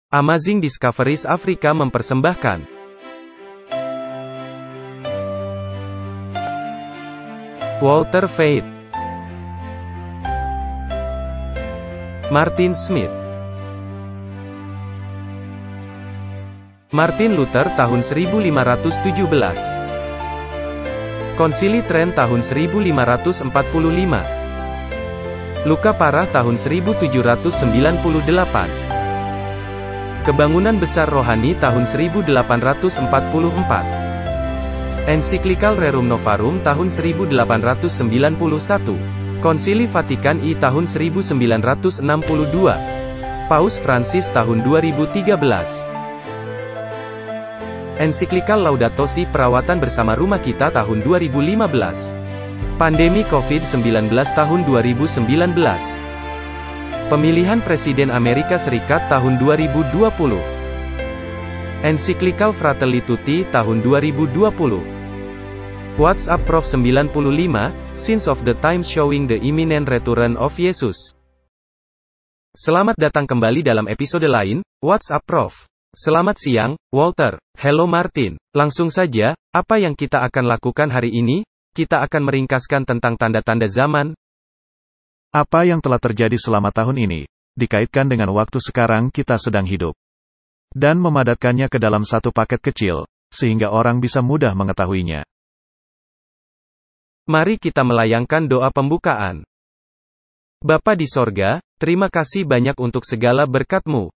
Amazing Discoveries Afrika mempersembahkan Walter Veith, Martin Smith, Martin Luther tahun 1517, Konsili Trent tahun 1545, Luka Parah tahun 1798, Kebangunan Besar Rohani tahun 1844, Ensiklikal Rerum Novarum tahun 1891, Konsili Vatikan I tahun 1962, Paus Francis tahun 2013, Ensiklikal Laudato Si Perawatan Bersama Rumah Kita tahun 2015, Pandemi COVID-19 tahun 2019, Pemilihan Presiden Amerika Serikat tahun 2020, Ensiklikal Fratelli Tutti tahun 2020, WhatsApp Prof 95, Signs of the Times Showing the Imminent Return of Jesus. Selamat datang kembali dalam episode lain, WhatsApp Prof. Selamat siang, Walter. Hello Martin. Langsung saja, apa yang kita akan lakukan hari ini? Kita akan meringkaskan tentang tanda-tanda zaman. Apa yang telah terjadi selama tahun ini, dikaitkan dengan waktu sekarang kita sedang hidup. Dan memadatkannya ke dalam satu paket kecil, sehingga orang bisa mudah mengetahuinya. Mari kita melayangkan doa pembukaan. Bapa di sorga, terima kasih banyak untuk segala berkat-Mu.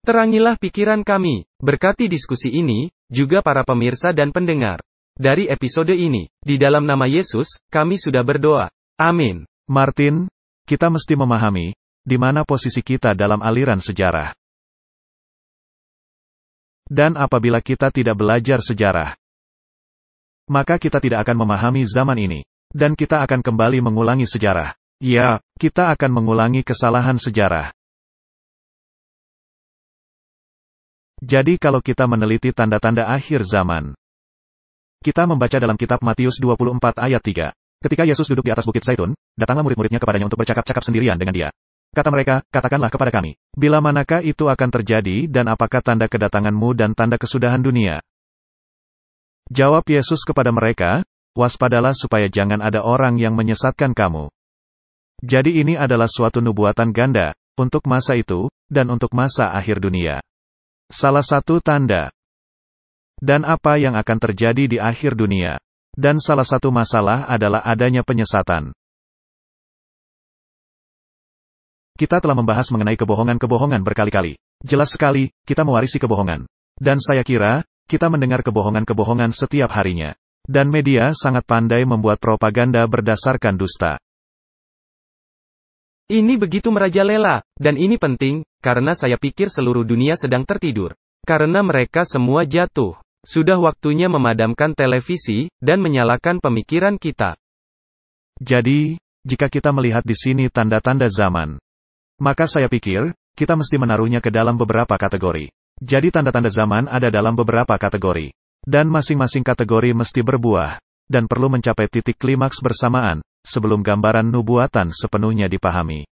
Terangilah pikiran kami, berkati diskusi ini, juga para pemirsa dan pendengar. Dari episode ini, di dalam nama Yesus, kami sudah berdoa. Amin. Martin, kita mesti memahami, di mana posisi kita dalam aliran sejarah. Dan apabila kita tidak belajar sejarah, maka kita tidak akan memahami zaman ini. Dan kita akan kembali mengulangi sejarah. Ya, kita akan mengulangi kesalahan sejarah. Jadi kalau kita meneliti tanda-tanda akhir zaman, kita membaca dalam kitab Matius 24 ayat 3. Ketika Yesus duduk di atas Bukit Zaitun, datanglah murid-muridnya kepadanya untuk bercakap-cakap sendirian dengan dia. Kata mereka, katakanlah kepada kami, bila manakah itu akan terjadi dan apakah tanda kedatanganmu dan tanda kesudahan dunia? Jawab Yesus kepada mereka, waspadalah supaya jangan ada orang yang menyesatkan kamu. Jadi ini adalah suatu nubuatan ganda, untuk masa itu, dan untuk masa akhir dunia. Salah satu tanda. Dan apa yang akan terjadi di akhir dunia. Dan salah satu masalah adalah adanya penyesatan. Kita telah membahas mengenai kebohongan-kebohongan berkali-kali. Jelas sekali, kita mewarisi kebohongan. Dan saya kira, kita mendengar kebohongan-kebohongan setiap harinya. Dan media sangat pandai membuat propaganda berdasarkan dusta. Ini begitu merajalela, dan ini penting, karena saya pikir seluruh dunia sedang tertidur. Karena mereka semua jatuh. Sudah waktunya memadamkan televisi, dan menyalakan pemikiran kita. Jadi, jika kita melihat di sini tanda-tanda zaman, maka saya pikir, kita mesti menaruhnya ke dalam beberapa kategori. Jadi tanda-tanda zaman ada dalam beberapa kategori. Dan masing-masing kategori mesti berbuah, dan perlu mencapai titik klimaks bersamaan, sebelum gambaran nubuatan sepenuhnya dipahami.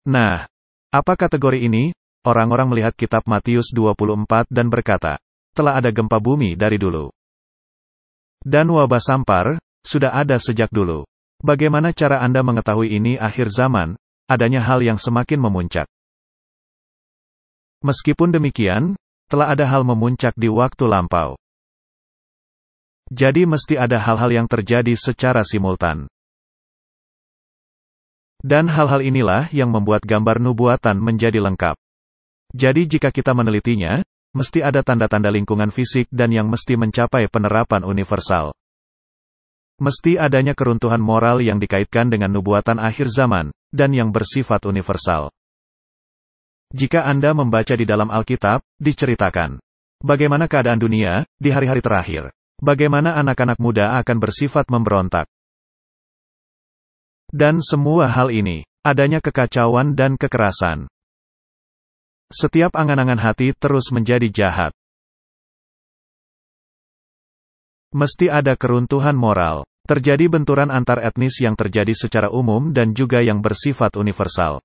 Nah, apa kategori ini? Orang-orang melihat kitab Matius 24 dan berkata, telah ada gempa bumi dari dulu. Dan wabah sampar, sudah ada sejak dulu. Bagaimana cara Anda mengetahui ini akhir zaman? Adanya hal yang semakin memuncak. Meskipun demikian, telah ada hal memuncak di waktu lampau. Jadi mesti ada hal-hal yang terjadi secara simultan. Dan hal-hal inilah yang membuat gambar nubuatan menjadi lengkap. Jadi jika kita menelitinya, mesti ada tanda-tanda lingkungan fisik dan yang mesti mencapai penerapan universal. Mesti adanya keruntuhan moral yang dikaitkan dengan nubuatan akhir zaman, dan yang bersifat universal. Jika Anda membaca di dalam Alkitab, diceritakan bagaimana keadaan dunia di hari-hari terakhir. Bagaimana anak-anak muda akan bersifat memberontak. Dan semua hal ini, adanya kekacauan dan kekerasan. Setiap angan-angan hati terus menjadi jahat. Mesti ada keruntuhan moral. Terjadi benturan antar etnis yang terjadi secara umum dan juga yang bersifat universal.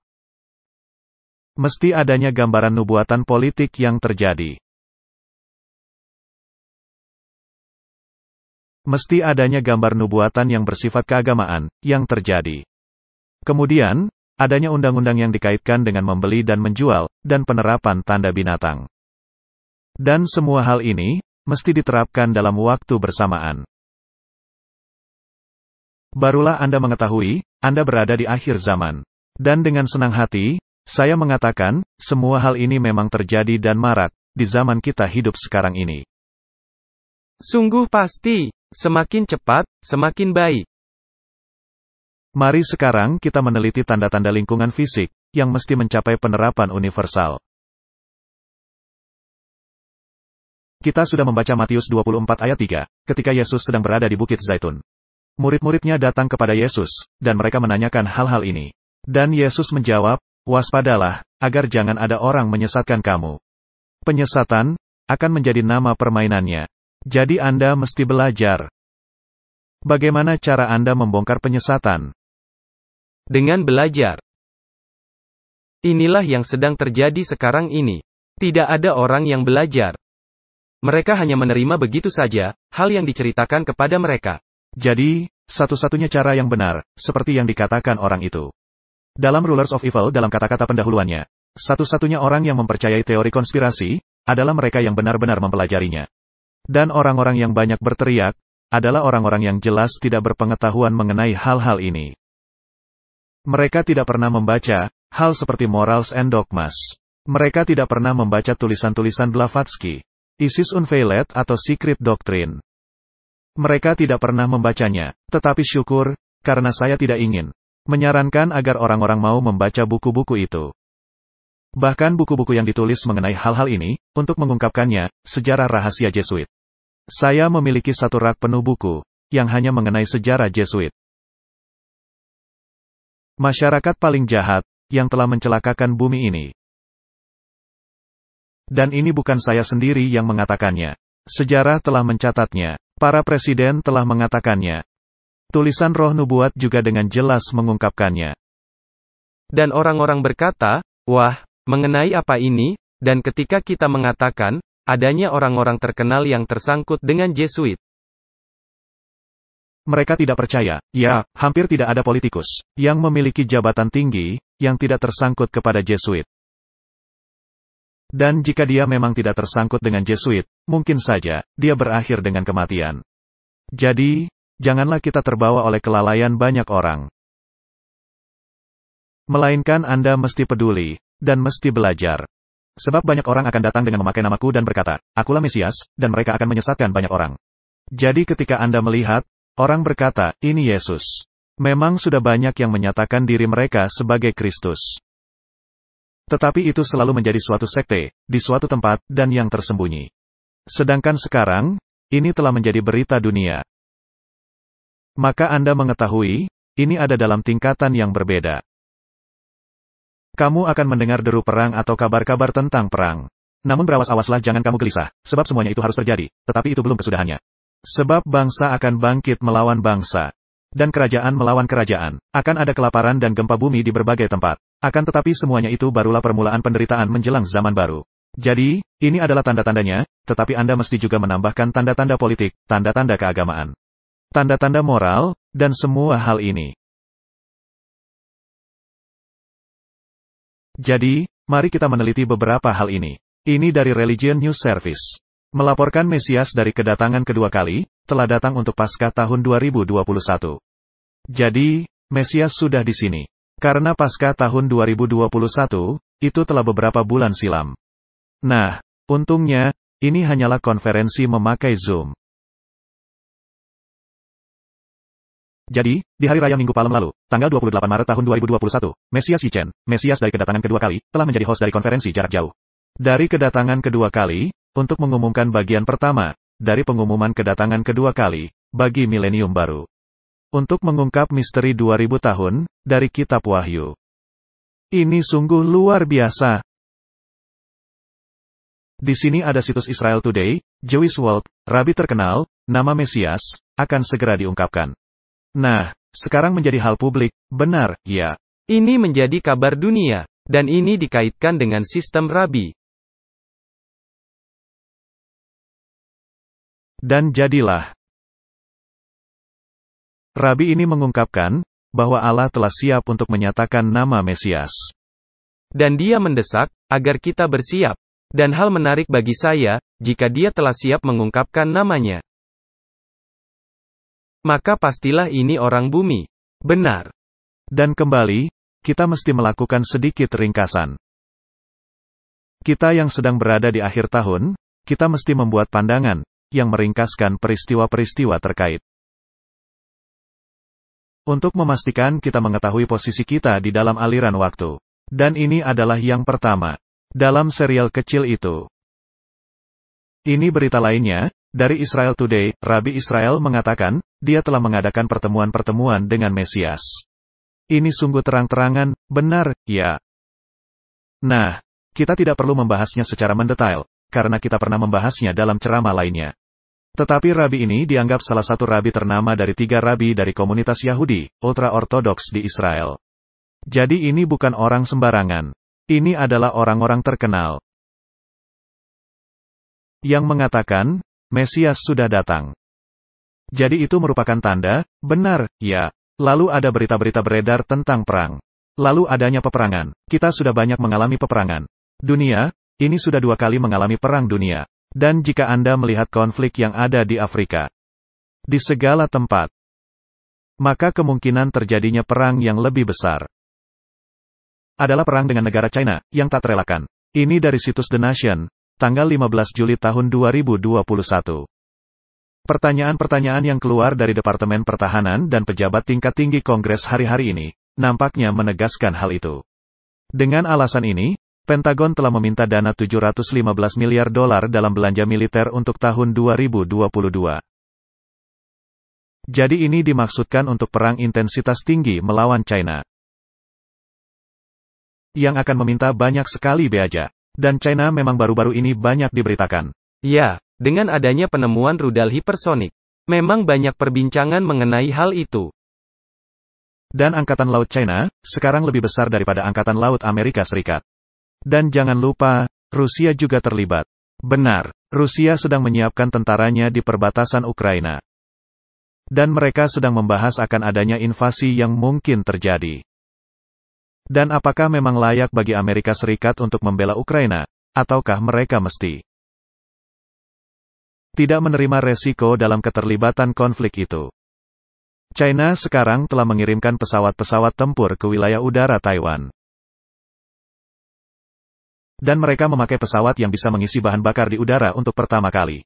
Mesti adanya gambaran nubuatan politik yang terjadi. Mesti adanya gambar nubuatan yang bersifat keagamaan, yang terjadi. Kemudian, adanya undang-undang yang dikaitkan dengan membeli dan menjual, dan penerapan tanda binatang. Dan semua hal ini, mesti diterapkan dalam waktu bersamaan. Barulah Anda mengetahui, Anda berada di akhir zaman. Dan dengan senang hati, saya mengatakan, semua hal ini memang terjadi dan marak, di zaman kita hidup sekarang ini. Sungguh pasti, semakin cepat, semakin baik. Mari sekarang kita meneliti tanda-tanda lingkungan fisik, yang mesti mencapai penerapan universal. Kita sudah membaca Matius 24 ayat 3, ketika Yesus sedang berada di Bukit Zaitun. Murid-muridnya datang kepada Yesus, dan mereka menanyakan hal-hal ini. Dan Yesus menjawab, waspadalah, agar jangan ada orang menyesatkan kamu. Penyesatan, akan menjadi nama permainannya. Jadi Anda mesti belajar. Bagaimana cara Anda membongkar penyesatan? Dengan belajar. Inilah yang sedang terjadi sekarang ini. Tidak ada orang yang belajar. Mereka hanya menerima begitu saja, hal yang diceritakan kepada mereka. Jadi, satu-satunya cara yang benar, seperti yang dikatakan orang itu. Dalam Rulers of Evil dalam kata-kata pendahuluannya, satu-satunya orang yang mempercayai teori konspirasi, adalah mereka yang benar-benar mempelajarinya. Dan orang-orang yang banyak berteriak, adalah orang-orang yang jelas tidak berpengetahuan mengenai hal-hal ini. Mereka tidak pernah membaca hal seperti Morals and Dogmas. Mereka tidak pernah membaca tulisan-tulisan Blavatsky, Isis Unveiled atau Secret Doctrine. Mereka tidak pernah membacanya, tetapi syukur, karena saya tidak ingin menyarankan agar orang-orang mau membaca buku-buku itu. Bahkan buku-buku yang ditulis mengenai hal-hal ini, untuk mengungkapkannya, sejarah rahasia Jesuit. Saya memiliki satu rak penuh buku, yang hanya mengenai sejarah Jesuit. Masyarakat paling jahat, yang telah mencelakakan bumi ini. Dan ini bukan saya sendiri yang mengatakannya. Sejarah telah mencatatnya. Para presiden telah mengatakannya. Tulisan roh nubuat juga dengan jelas mengungkapkannya. Dan orang-orang berkata, wah, mengenai apa ini? Dan ketika kita mengatakan, adanya orang-orang terkenal yang tersangkut dengan Jesuit. Mereka tidak percaya, ya, hampir tidak ada politikus, yang memiliki jabatan tinggi, yang tidak tersangkut kepada Jesuit. Dan jika dia memang tidak tersangkut dengan Jesuit, mungkin saja, dia berakhir dengan kematian. Jadi, janganlah kita terbawa oleh kelalaian banyak orang. Melainkan Anda mesti peduli, dan mesti belajar. Sebab banyak orang akan datang dengan memakai namaku dan berkata, akulah Mesias, dan mereka akan menyesatkan banyak orang. Jadi ketika Anda melihat, orang berkata, ini Yesus. Memang sudah banyak yang menyatakan diri mereka sebagai Kristus. Tetapi itu selalu menjadi suatu sekte, di suatu tempat, dan yang tersembunyi. Sedangkan sekarang, ini telah menjadi berita dunia. Maka Anda mengetahui, ini ada dalam tingkatan yang berbeda. Kamu akan mendengar deru perang atau kabar-kabar tentang perang. Namun berawas-awaslah jangan kamu gelisah, sebab semuanya itu harus terjadi, tetapi itu belum kesudahannya. Sebab bangsa akan bangkit melawan bangsa. Dan kerajaan melawan kerajaan. Akan ada kelaparan dan gempa bumi di berbagai tempat. Akan tetapi semuanya itu barulah permulaan penderitaan menjelang zaman baru. Jadi, ini adalah tanda-tandanya, tetapi Anda mesti juga menambahkan tanda-tanda politik, tanda-tanda keagamaan. Tanda-tanda moral, dan semua hal ini. Jadi, mari kita meneliti beberapa hal ini. Ini dari Religion News Service. Melaporkan Mesias dari kedatangan kedua kali, telah datang untuk Paskah tahun 2021. Jadi, Mesias sudah di sini. Karena Paskah tahun 2021, itu telah beberapa bulan silam. Nah, untungnya, ini hanyalah konferensi memakai Zoom. Jadi, di hari raya Minggu Palem lalu, tanggal 28 Maret tahun 2021, Mesias Yichen, Mesias dari kedatangan kedua kali, telah menjadi host dari konferensi jarak jauh. Dari kedatangan kedua kali, untuk mengumumkan bagian pertama, dari pengumuman kedatangan kedua kali, bagi milenium baru. Untuk mengungkap misteri 2000 tahun, dari Kitab Wahyu. Ini sungguh luar biasa. Di sini ada situs Israel Today, Jewish World, Rabi terkenal, nama Mesias, akan segera diungkapkan. Nah, sekarang menjadi hal publik, benar, ya. Ini menjadi kabar dunia. Dan ini dikaitkan dengan sistem Rabi. Dan jadilah. Rabi ini mengungkapkan bahwa Allah telah siap untuk menyatakan nama Mesias. Dan dia mendesak agar kita bersiap. Dan hal menarik bagi saya, jika dia telah siap mengungkapkan namanya, maka pastilah ini orang bumi. Benar. Dan kembali, kita mesti melakukan sedikit ringkasan. Kita yang sedang berada di akhir tahun, kita mesti membuat pandangan yang meringkaskan peristiwa-peristiwa terkait. Untuk memastikan kita mengetahui posisi kita di dalam aliran waktu. Dan ini adalah yang pertama. Dalam serial kecil itu. Ini berita lainnya, dari Israel Today, Rabi Israel mengatakan, dia telah mengadakan pertemuan-pertemuan dengan Mesias. Ini sungguh terang-terangan, benar, ya. Nah, kita tidak perlu membahasnya secara mendetail, karena kita pernah membahasnya dalam ceramah lainnya. Tetapi rabi ini dianggap salah satu rabi ternama dari 3 rabi dari komunitas Yahudi, ultra-ortodoks di Israel. Jadi ini bukan orang sembarangan. Ini adalah orang-orang terkenal yang mengatakan, Mesias sudah datang. Jadi itu merupakan tanda, benar, ya. Lalu ada berita-berita beredar tentang perang. Lalu adanya peperangan. Kita sudah banyak mengalami peperangan. Dunia, ini sudah 2 kali mengalami perang dunia. Dan jika Anda melihat konflik yang ada di Afrika, di segala tempat, maka kemungkinan terjadinya perang yang lebih besar adalah perang dengan negara China, yang tak terelakkan. Ini dari situs The Nation, tanggal 15 Juli tahun 2021. Pertanyaan-pertanyaan yang keluar dari Departemen Pertahanan dan pejabat tingkat tinggi Kongres hari-hari ini, nampaknya menegaskan hal itu. Dengan alasan ini, Pentagon telah meminta dana $715 miliar dalam belanja militer untuk tahun 2022. Jadi ini dimaksudkan untuk perang intensitas tinggi melawan China, yang akan meminta banyak sekali biaya. Dan China memang baru-baru ini banyak diberitakan. Ya. Dengan adanya penemuan rudal hipersonik, memang banyak perbincangan mengenai hal itu. Dan Angkatan Laut China, sekarang lebih besar daripada Angkatan Laut Amerika Serikat. Dan jangan lupa, Rusia juga terlibat. Benar, Rusia sedang menyiapkan tentaranya di perbatasan Ukraina. Dan mereka sedang membahas akan adanya invasi yang mungkin terjadi. Dan apakah memang layak bagi Amerika Serikat untuk membela Ukraina, ataukah mereka mesti tidak menerima resiko dalam keterlibatan konflik itu? China sekarang telah mengirimkan pesawat-pesawat tempur ke wilayah udara Taiwan. Dan mereka memakai pesawat yang bisa mengisi bahan bakar di udara untuk pertama kali.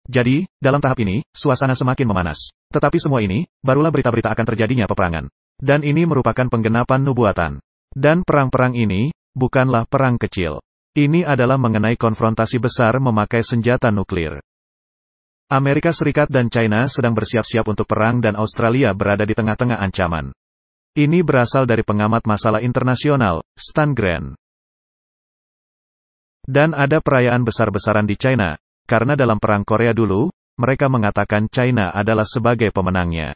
Jadi, dalam tahap ini, suasana semakin memanas. Tetapi semua ini, barulah berita-berita akan terjadinya peperangan. Dan ini merupakan penggenapan nubuatan. Dan perang-perang ini, bukanlah perang kecil. Ini adalah mengenai konfrontasi besar memakai senjata nuklir. Amerika Serikat dan China sedang bersiap-siap untuk perang dan Australia berada di tengah-tengah ancaman. Ini berasal dari pengamat masalah internasional, Stan Grant. Dan ada perayaan besar-besaran di China, karena dalam perang Korea dulu, mereka mengatakan China adalah sebagai pemenangnya.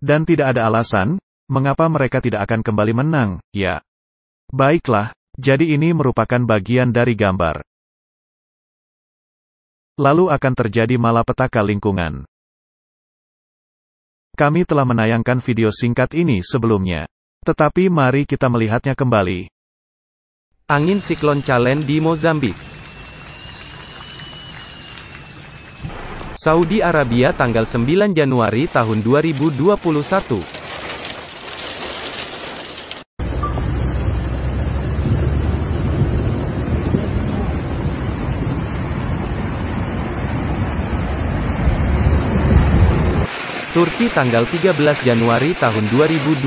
Dan tidak ada alasan, mengapa mereka tidak akan kembali menang, ya. Baiklah, jadi ini merupakan bagian dari gambar. Lalu akan terjadi malapetaka lingkungan. Kami telah menayangkan video singkat ini sebelumnya. Tetapi mari kita melihatnya kembali. Angin siklon Chalen di Mozambik. Saudi Arabia tanggal 9 Januari tahun 2021. Turki tanggal 13 Januari tahun 2021.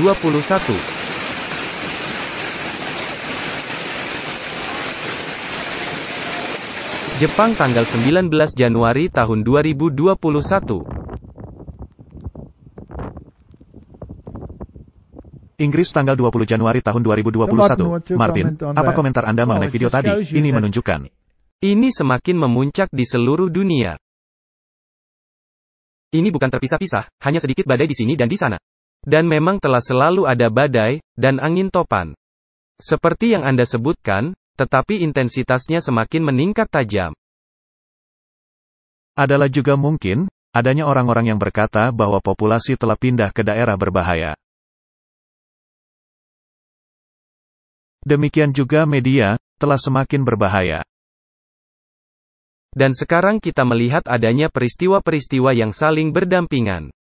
Jepang tanggal 19 Januari tahun 2021. Inggris tanggal 20 Januari tahun 2021. Martin, apa komentar Anda mengenai video tadi? Ini menunjukkan. Ini semakin memuncak di seluruh dunia. Ini bukan terpisah-pisah, hanya sedikit badai di sini dan di sana. Dan memang telah selalu ada badai, dan angin topan. Seperti yang Anda sebutkan, tetapi intensitasnya semakin meningkat tajam. Adalah juga mungkin, adanya orang-orang yang berkata bahwa populasi telah pindah ke daerah berbahaya. Demikian juga media, telah semakin berbahaya. Dan sekarang kita melihat adanya peristiwa-peristiwa yang saling berdampingan.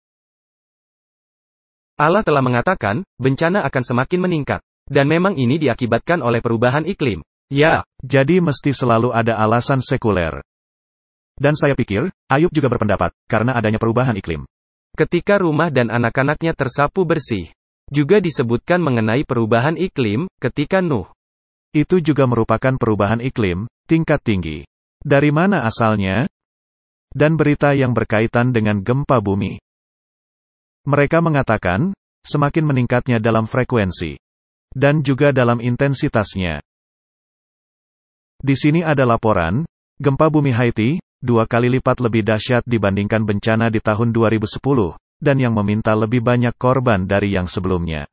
Allah telah mengatakan, bencana akan semakin meningkat. Dan memang ini diakibatkan oleh perubahan iklim. Ya, jadi mesti selalu ada alasan sekuler. Dan saya pikir, Ayub juga berpendapat, karena adanya perubahan iklim. Ketika rumah dan anak-anaknya tersapu bersih. Juga disebutkan mengenai perubahan iklim, ketika Nuh. Itu juga merupakan perubahan iklim, tingkat tinggi. Dari mana asalnya? Dan berita yang berkaitan dengan gempa bumi. Mereka mengatakan, semakin meningkatnya dalam frekuensi. Dan juga dalam intensitasnya. Di sini ada laporan, gempa bumi Haiti, 2 kali lipat lebih dahsyat dibandingkan bencana di tahun 2010, dan yang meminta lebih banyak korban dari yang sebelumnya.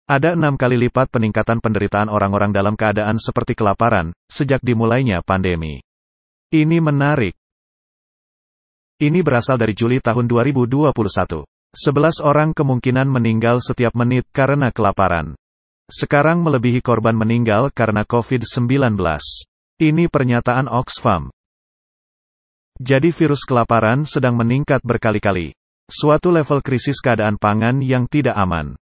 Ada 6 kali lipat peningkatan penderitaan orang-orang dalam keadaan seperti kelaparan, sejak dimulainya pandemi. Ini menarik. Ini berasal dari Juli tahun 2021. 11 orang kemungkinan meninggal setiap menit karena kelaparan. Sekarang melebihi korban meninggal karena COVID-19. Ini pernyataan Oxfam. Jadi virus kelaparan sedang meningkat berkali-kali. Suatu level krisis keadaan pangan yang tidak aman.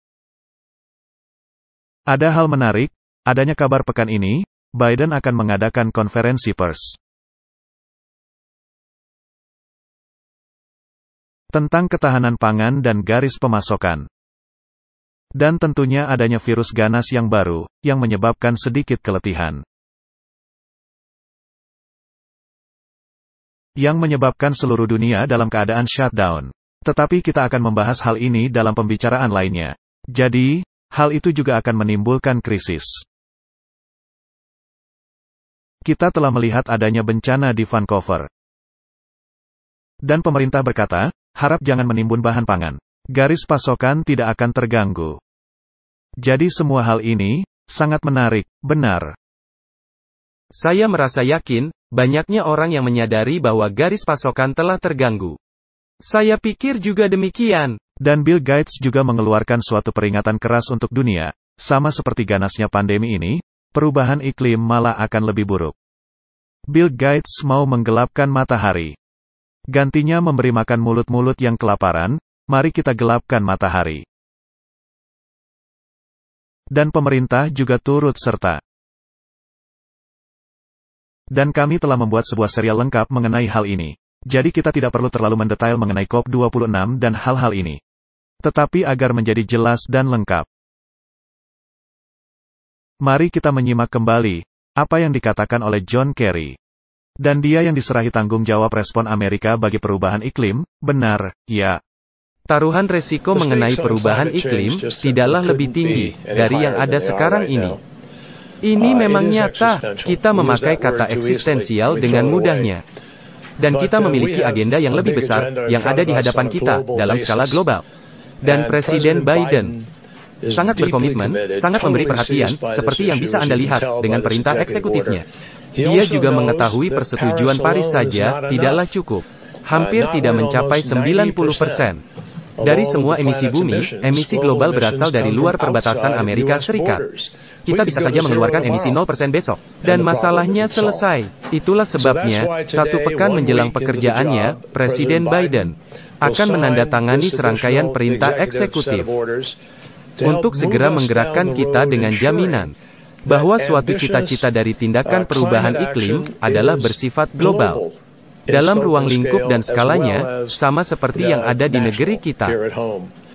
Ada hal menarik, adanya kabar pekan ini, Biden akan mengadakan konferensi pers. Tentang ketahanan pangan dan garis pemasokan. Dan tentunya adanya virus ganas yang baru, yang menyebabkan sedikit keletihan. Yang menyebabkan seluruh dunia dalam keadaan shutdown. Tetapi kita akan membahas hal ini dalam pembicaraan lainnya. Jadi, hal itu juga akan menimbulkan krisis. Kita telah melihat adanya bencana di Vancouver. Dan pemerintah berkata, harap jangan menimbun bahan pangan. Garis pasokan tidak akan terganggu. Jadi semua hal ini, sangat menarik, benar. Saya merasa yakin, banyaknya orang yang menyadari bahwa garis pasokan telah terganggu. Saya pikir juga demikian. Dan Bill Gates juga mengeluarkan suatu peringatan keras untuk dunia. Sama seperti ganasnya pandemi ini, perubahan iklim malah akan lebih buruk. Bill Gates mau menggelapkan matahari. Gantinya memberi makan mulut-mulut yang kelaparan, mari kita gelapkan matahari. Dan pemerintah juga turut serta. Dan kami telah membuat sebuah serial lengkap mengenai hal ini. Jadi kita tidak perlu terlalu mendetail mengenai COP26 dan hal-hal ini. Tetapi agar menjadi jelas dan lengkap. Mari kita menyimak kembali, apa yang dikatakan oleh John Kerry. Dan dia yang diserahi tanggung jawab respon Amerika bagi perubahan iklim, benar, ya. Taruhan resiko mengenai perubahan iklim, tidaklah lebih tinggi, dari yang ada sekarang ini. Ini memang nyata, kita memakai kata eksistensial dengan mudahnya. Dan kita memiliki agenda yang lebih besar, yang ada di hadapan kita, dalam skala global. Dan Presiden Biden sangat berkomitmen, sangat memberi perhatian, seperti yang bisa Anda lihat dengan perintah eksekutifnya. Dia juga mengetahui persetujuan Paris saja tidaklah cukup. Hampir tidak mencapai 90%. Dari semua emisi bumi, emisi global berasal dari luar perbatasan Amerika Serikat. Kita bisa saja mengeluarkan emisi 0% besok. Dan masalahnya selesai. Itulah sebabnya, 1 pekan menjelang pekerjaannya, Presiden Biden akan menandatangani serangkaian perintah eksekutif untuk segera menggerakkan kita dengan jaminan bahwa suatu cita-cita dari tindakan perubahan iklim adalah bersifat global, dalam ruang lingkup dan skalanya, sama seperti yang ada di negeri kita.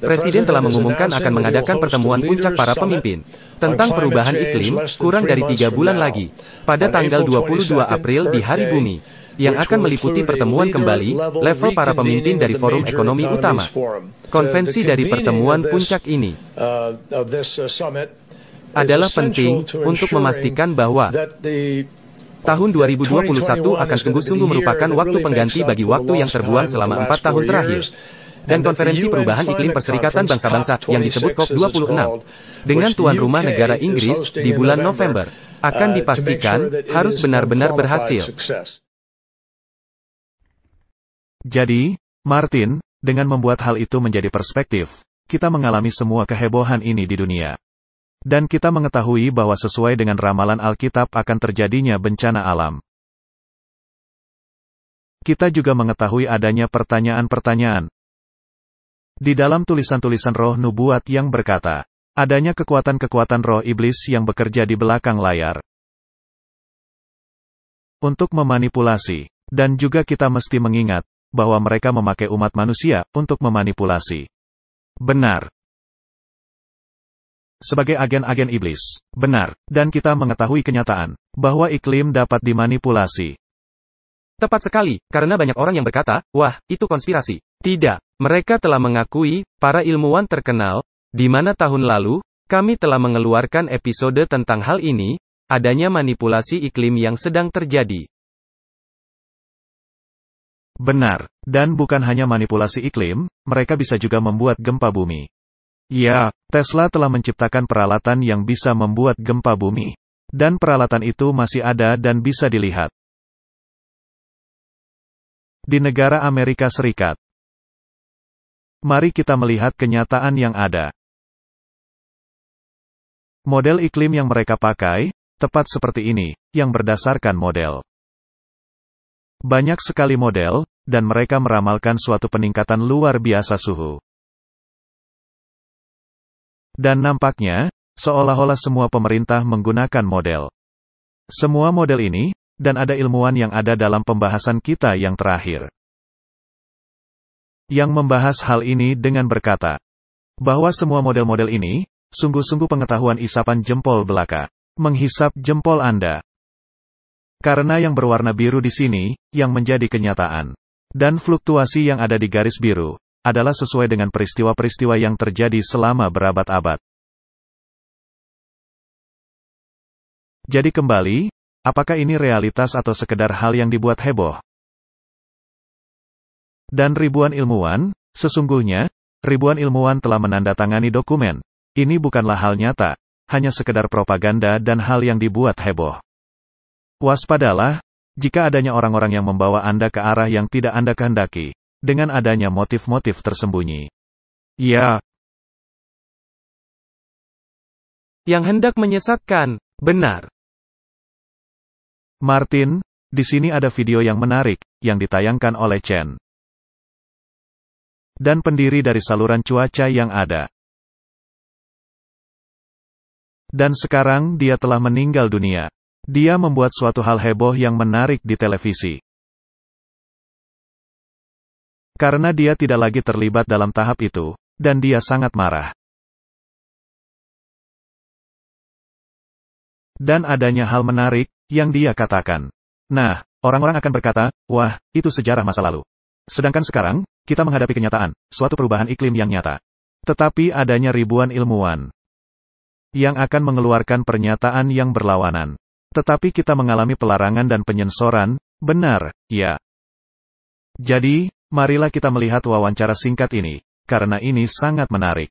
Presiden telah mengumumkan akan mengadakan pertemuan puncak para pemimpin tentang perubahan iklim, kurang dari 3 bulan lagi, pada tanggal 22 April di Hari Bumi, yang akan meliputi pertemuan kembali, level para pemimpin dari Forum Ekonomi Utama. Konvensi dari pertemuan puncak ini adalah penting untuk memastikan bahwa tahun 2021 akan sungguh-sungguh merupakan waktu pengganti bagi waktu yang terbuang selama 4 tahun terakhir. dan Konferensi Perubahan Iklim Perserikatan Bangsa-Bangsa yang disebut COP26 dengan tuan rumah negara Inggris di bulan November akan dipastikan harus benar-benar berhasil. Jadi, Martin, dengan membuat hal itu menjadi perspektif, kita mengalami semua kehebohan ini di dunia. Dan kita mengetahui bahwa sesuai dengan ramalan Alkitab akan terjadinya bencana alam. Kita juga mengetahui adanya pertanyaan-pertanyaan di dalam tulisan-tulisan roh nubuat yang berkata, adanya kekuatan-kekuatan roh iblis yang bekerja di belakang layar untuk memanipulasi, dan juga kita mesti mengingat bahwa mereka memakai umat manusia untuk memanipulasi. Benar. Sebagai agen-agen iblis. Benar. Dan kita mengetahui kenyataan bahwa iklim dapat dimanipulasi. Tepat sekali, karena banyak orang yang berkata, wah, itu konspirasi. Tidak, mereka telah mengakui, para ilmuwan terkenal, di mana tahun lalu, kami telah mengeluarkan episode tentang hal ini, adanya manipulasi iklim yang sedang terjadi. Benar, dan bukan hanya manipulasi iklim, mereka bisa juga membuat gempa bumi. Ya, Tesla telah menciptakan peralatan yang bisa membuat gempa bumi. Dan peralatan itu masih ada dan bisa dilihat di negara Amerika Serikat. Mari kita melihat kenyataan yang ada. Model iklim yang mereka pakai, tepat seperti ini, yang berdasarkan model. Banyak sekali model, dan mereka meramalkan suatu peningkatan luar biasa suhu. Dan nampaknya, seolah-olah semua pemerintah menggunakan model. Semua model ini, dan ada ilmuwan yang ada dalam pembahasan kita yang terakhir, yang membahas hal ini dengan berkata, bahwa semua model-model ini, sungguh-sungguh pengetahuan isapan jempol belaka, menghisap jempol Anda. Karena yang berwarna biru di sini, yang menjadi kenyataan, dan fluktuasi yang ada di garis biru, adalah sesuai dengan peristiwa-peristiwa yang terjadi selama berabad-abad. Jadi kembali, apakah ini realitas atau sekedar hal yang dibuat heboh? Dan ribuan ilmuwan, sesungguhnya, ribuan ilmuwan telah menandatangani dokumen. Ini bukanlah hal nyata, hanya sekedar propaganda dan hal yang dibuat heboh. Waspadalah, jika adanya orang-orang yang membawa Anda ke arah yang tidak Anda kehendaki, dengan adanya motif-motif tersembunyi. Ya. Yang hendak menyesatkan, benar. Martin, di sini ada video yang menarik, yang ditayangkan oleh Chen. Dan pendiri dari saluran cuaca yang ada. Dan sekarang dia telah meninggal dunia. Dia membuat suatu hal heboh yang menarik di televisi. Karena dia tidak lagi terlibat dalam tahap itu, dan dia sangat marah. Dan adanya hal menarik, yang dia katakan. Nah, orang-orang akan berkata, wah, itu sejarah masa lalu. Sedangkan sekarang, kita menghadapi kenyataan, suatu perubahan iklim yang nyata. Tetapi adanya ribuan ilmuwan yang akan mengeluarkan pernyataan yang berlawanan. Tetapi kita mengalami pelarangan dan penyensoran, benar, ya. Jadi, marilah kita melihat wawancara singkat ini, karena ini sangat menarik.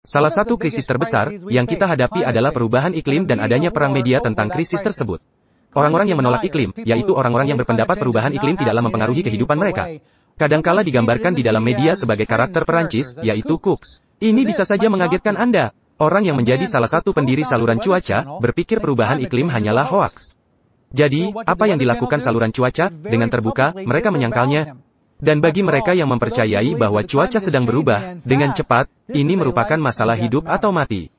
Salah satu krisis terbesar yang kita hadapi adalah perubahan iklim dan adanya perang media tentang krisis tersebut. Orang-orang yang menolak iklim, yaitu orang-orang yang berpendapat perubahan iklim tidaklah mempengaruhi kehidupan mereka, kadangkala digambarkan di dalam media sebagai karakter Perancis, yaitu Cooks. Ini bisa saja mengagetkan Anda. Orang yang menjadi salah satu pendiri saluran cuaca, berpikir perubahan iklim hanyalah hoaks. Jadi, apa yang dilakukan saluran cuaca, dengan terbuka, mereka menyangkalnya. Dan bagi mereka yang mempercayai bahwa cuaca sedang berubah, dengan cepat, ini merupakan masalah hidup atau mati.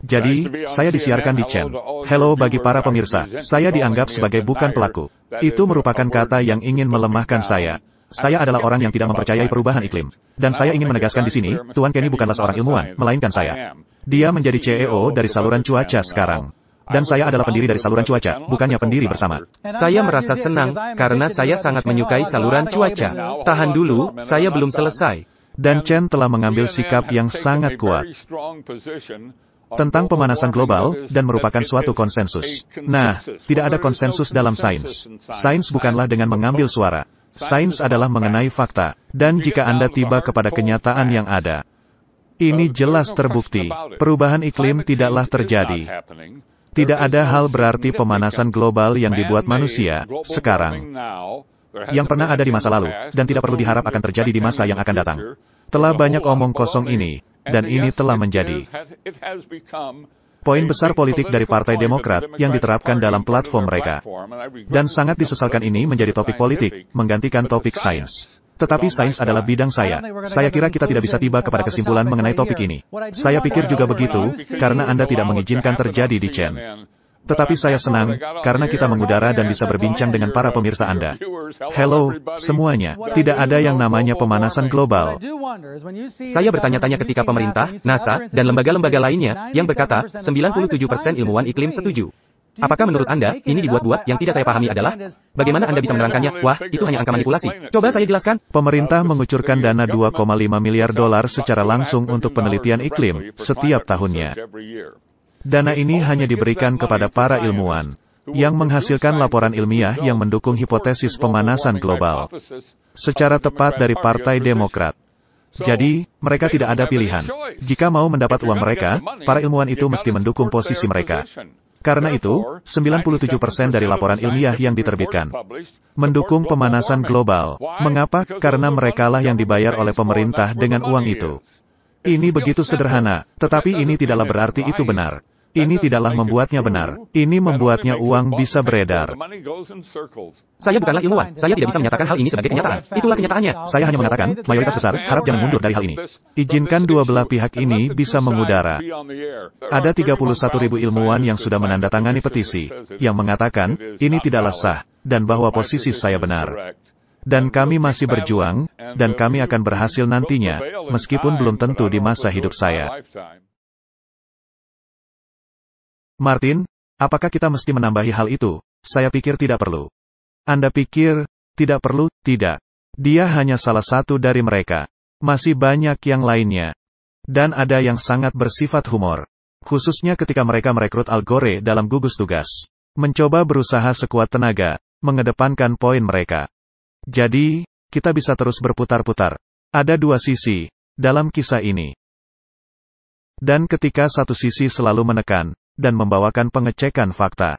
Jadi, saya disiarkan di Chen. Hello bagi para pemirsa, saya dianggap sebagai bukan pelaku. Itu merupakan kata yang ingin melemahkan saya. Saya adalah orang yang tidak mempercayai perubahan iklim. Dan saya ingin menegaskan di sini, Tuan Kenny bukanlah seorang ilmuwan, melainkan saya. Dia menjadi CEO dari saluran cuaca sekarang. Dan saya adalah pendiri dari saluran cuaca, bukannya pendiri bersama. Saya merasa senang, karena saya sangat menyukai saluran cuaca. Tahan dulu, saya belum selesai. Dan Chen telah mengambil sikap yang sangat kuat. tentang pemanasan global, dan merupakan suatu konsensus. Nah, tidak ada konsensus dalam sains. Sains bukanlah dengan mengambil suara. Sains adalah mengenai fakta. Dan jika Anda tiba kepada kenyataan yang ada, ini jelas terbukti, perubahan iklim tidaklah terjadi. Tidak ada hal berarti pemanasan global yang dibuat manusia, sekarang, yang pernah ada di masa lalu, dan tidak perlu diharap akan terjadi di masa yang akan datang. Telah banyak omong kosong ini, dan ini telah menjadi poin besar politik dari Partai Demokrat yang diterapkan dalam platform mereka. Dan sangat disesalkan ini menjadi topik politik, menggantikan topik sains. Tetapi sains adalah bidang saya. Saya kira kita tidak bisa tiba kepada kesimpulan mengenai topik ini. Saya pikir juga begitu, karena Anda tidak mengizinkan terjadi di Chen. Tetapi saya senang, karena kita mengudara dan bisa berbincang dengan para pemirsa Anda. Hello, semuanya. Tidak ada yang namanya pemanasan global. Saya bertanya-tanya ketika pemerintah, NASA, dan lembaga-lembaga lainnya, yang berkata, 97% ilmuwan iklim setuju. Apakah menurut Anda, ini dibuat-buat? Yang tidak saya pahami adalah, bagaimana Anda bisa menerangkannya? Wah, itu hanya angka manipulasi. Coba saya jelaskan. Pemerintah mengucurkan dana 2,5 miliar dolar secara langsung untuk penelitian iklim, setiap tahunnya. Dana ini hanya diberikan kepada para ilmuwan yang menghasilkan laporan ilmiah yang mendukung hipotesis pemanasan global, secara tepat dari Partai Demokrat. Jadi, mereka tidak ada pilihan. Jika mau mendapat uang mereka, para ilmuwan itu mesti mendukung posisi mereka. Karena itu, 97% dari laporan ilmiah yang diterbitkan mendukung pemanasan global. Mengapa? Karena merekalah yang dibayar oleh pemerintah dengan uang itu. Ini begitu sederhana, tetapi ini tidaklah berarti itu benar. Ini tidaklah membuatnya benar. Ini membuatnya uang bisa beredar. Saya bukanlah ilmuwan. Saya tidak bisa menyatakan hal ini sebagai kenyataan. Itulah kenyataannya. Saya hanya mengatakan, mayoritas besar harap jangan mundur dari hal ini. Izinkan dua belah pihak ini bisa mengudara. Ada 31.000 ilmuwan yang sudah menandatangani petisi, yang mengatakan, ini tidaklah sah, dan bahwa posisi saya benar. Dan kami masih berjuang, dan kami akan berhasil nantinya, meskipun belum tentu di masa hidup saya. Martin, apakah kita mesti menambahi hal itu? Saya pikir tidak perlu. Anda pikir, tidak perlu? Tidak. Dia hanya salah satu dari mereka. Masih banyak yang lainnya. Dan ada yang sangat bersifat humor. Khususnya ketika mereka merekrut Al Gore dalam gugus tugas. Mencoba berusaha sekuat tenaga, mengedepankan poin mereka. Jadi, kita bisa terus berputar-putar. Ada dua sisi dalam kisah ini. Dan ketika satu sisi selalu menekan, dan membawakan pengecekan fakta.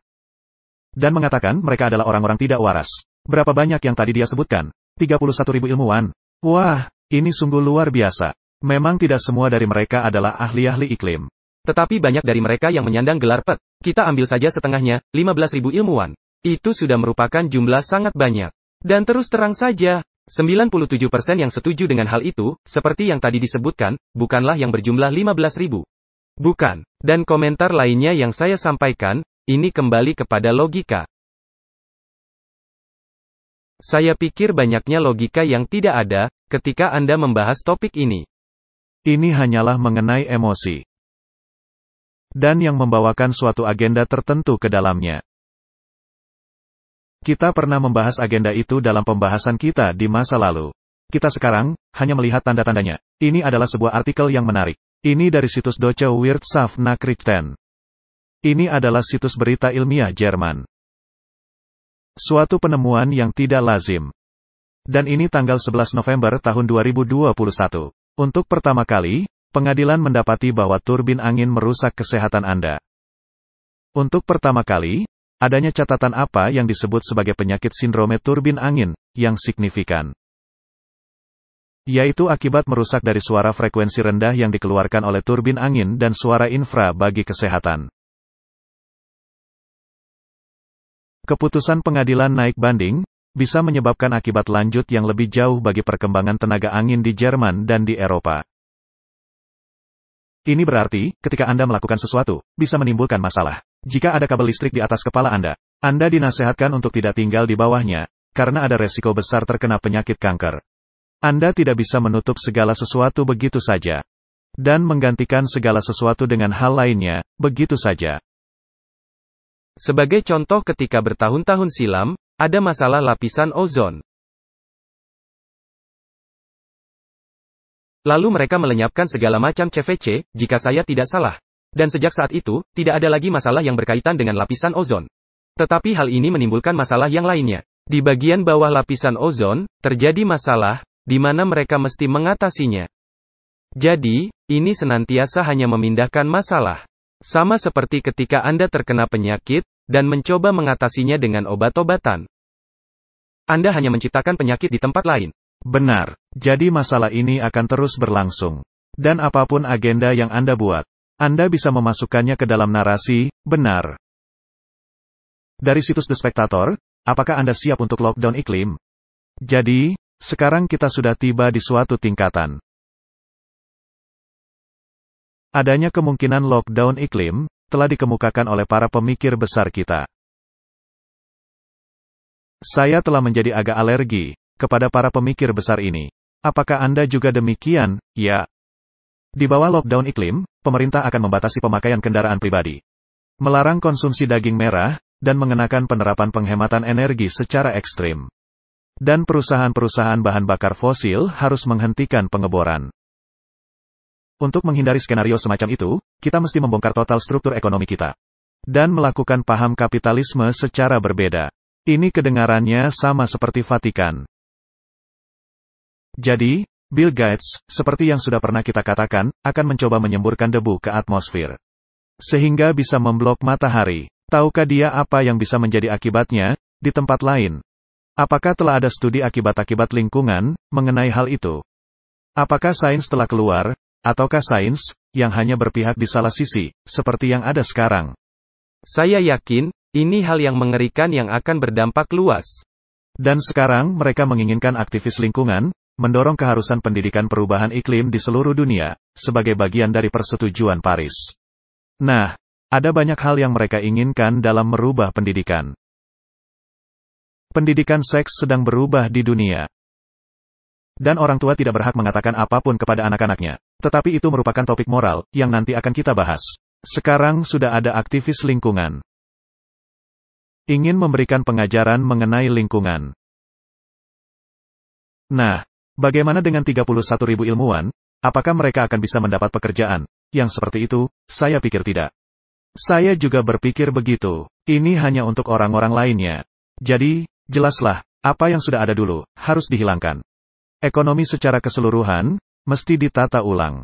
Dan mengatakan mereka adalah orang-orang tidak waras. Berapa banyak yang tadi dia sebutkan? 31.000 ilmuwan. Wah, ini sungguh luar biasa. Memang tidak semua dari mereka adalah ahli-ahli iklim. Tetapi banyak dari mereka yang menyandang gelar PhD. Kita ambil saja setengahnya, 15.000 ilmuwan. Itu sudah merupakan jumlah sangat banyak. Dan terus terang saja, 97% yang setuju dengan hal itu, seperti yang tadi disebutkan, bukanlah yang berjumlah 15.000. Bukan. Dan komentar lainnya yang saya sampaikan, ini kembali kepada logika. Saya pikir banyaknya logika yang tidak ada, ketika Anda membahas topik ini. Ini hanyalah mengenai emosi. Dan yang membawakan suatu agenda tertentu ke dalamnya. Kita pernah membahas agenda itu dalam pembahasan kita di masa lalu. Kita sekarang, hanya melihat tanda-tandanya. Ini adalah sebuah artikel yang menarik. Ini dari situs Deutsche Wirtschaftsnachrichten. Ini adalah situs berita ilmiah Jerman. Suatu penemuan yang tidak lazim. Dan ini tanggal 11 November tahun 2021. Untuk pertama kali, pengadilan mendapati bahwa turbin angin merusak kesehatan Anda. Untuk pertama kali, adanya catatan apa yang disebut sebagai penyakit sindrome turbin angin, yang signifikan. Yaitu akibat merusak dari suara frekuensi rendah yang dikeluarkan oleh turbin angin dan suara infra bagi kesehatan. Keputusan pengadilan naik banding, bisa menyebabkan akibat lanjut yang lebih jauh bagi perkembangan tenaga angin di Jerman dan di Eropa. Ini berarti, ketika Anda melakukan sesuatu, bisa menimbulkan masalah. Jika ada kabel listrik di atas kepala Anda dinasehatkan untuk tidak tinggal di bawahnya, karena ada resiko besar terkena penyakit kanker. Anda tidak bisa menutup segala sesuatu begitu saja. Dan menggantikan segala sesuatu dengan hal lainnya, begitu saja. Sebagai contoh ketika bertahun-tahun silam, ada masalah lapisan ozon. Lalu mereka melenyapkan segala macam CFC, jika saya tidak salah. Dan sejak saat itu, tidak ada lagi masalah yang berkaitan dengan lapisan ozon. Tetapi hal ini menimbulkan masalah yang lainnya. Di bagian bawah lapisan ozon, terjadi masalah, di mana mereka mesti mengatasinya. Jadi, ini senantiasa hanya memindahkan masalah. Sama seperti ketika Anda terkena penyakit, dan mencoba mengatasinya dengan obat-obatan. Anda hanya menciptakan penyakit di tempat lain. Benar. Jadi masalah ini akan terus berlangsung. Dan apapun agenda yang Anda buat, Anda bisa memasukkannya ke dalam narasi, benar. Dari situs The Spectator, apakah Anda siap untuk lockdown iklim? Jadi, sekarang kita sudah tiba di suatu tingkatan. Adanya kemungkinan lockdown iklim, telah dikemukakan oleh para pemikir besar kita. Saya telah menjadi agak alergi kepada para pemikir besar ini. Apakah Anda juga demikian? Ya. Di bawah lockdown iklim, pemerintah akan membatasi pemakaian kendaraan pribadi, melarang konsumsi daging merah, dan mengenakan penerapan penghematan energi secara ekstrim. Dan perusahaan-perusahaan bahan bakar fosil harus menghentikan pengeboran. Untuk menghindari skenario semacam itu, kita mesti membongkar total struktur ekonomi kita. Dan melakukan paham kapitalisme secara berbeda. Ini kedengarannya sama seperti Vatikan. Jadi, Bill Gates, seperti yang sudah pernah kita katakan, akan mencoba menyemburkan debu ke atmosfer. Sehingga bisa memblok matahari. Tahukah dia apa yang bisa menjadi akibatnya, di tempat lain? Apakah telah ada studi akibat-akibat lingkungan, mengenai hal itu? Apakah sains telah keluar, ataukah sains, yang hanya berpihak di salah sisi, seperti yang ada sekarang? Saya yakin, ini hal yang mengerikan yang akan berdampak luas. Dan sekarang mereka menginginkan aktivis lingkungan, mendorong keharusan pendidikan perubahan iklim di seluruh dunia, sebagai bagian dari persetujuan Paris. Nah, ada banyak hal yang mereka inginkan dalam merubah pendidikan. Pendidikan seks sedang berubah di dunia. Dan orang tua tidak berhak mengatakan apapun kepada anak-anaknya. Tetapi itu merupakan topik moral, yang nanti akan kita bahas. Sekarang sudah ada aktivis lingkungan. Ingin memberikan pengajaran mengenai lingkungan. Nah, bagaimana dengan 31.000 ilmuwan? Apakah mereka akan bisa mendapat pekerjaan? Yang seperti itu, saya pikir tidak. Saya juga berpikir begitu. Ini hanya untuk orang-orang lainnya. Jadi, jelaslah, apa yang sudah ada dulu, harus dihilangkan. Ekonomi secara keseluruhan, mesti ditata ulang.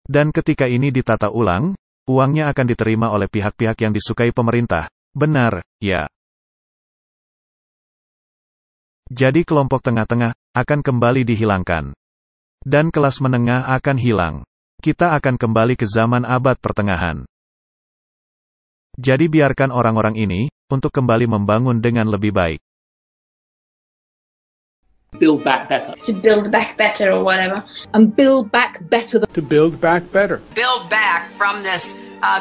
Dan ketika ini ditata ulang, uangnya akan diterima oleh pihak-pihak yang disukai pemerintah. Benar, ya. Jadi kelompok tengah-tengah, akan kembali dihilangkan. Dan kelas menengah akan hilang. Kita akan kembali ke zaman abad pertengahan. Jadi biarkan orang-orang ini, untuk kembali membangun dengan lebih baik. Build back better. To build back better or whatever. And build back better. To build back better. Build back from this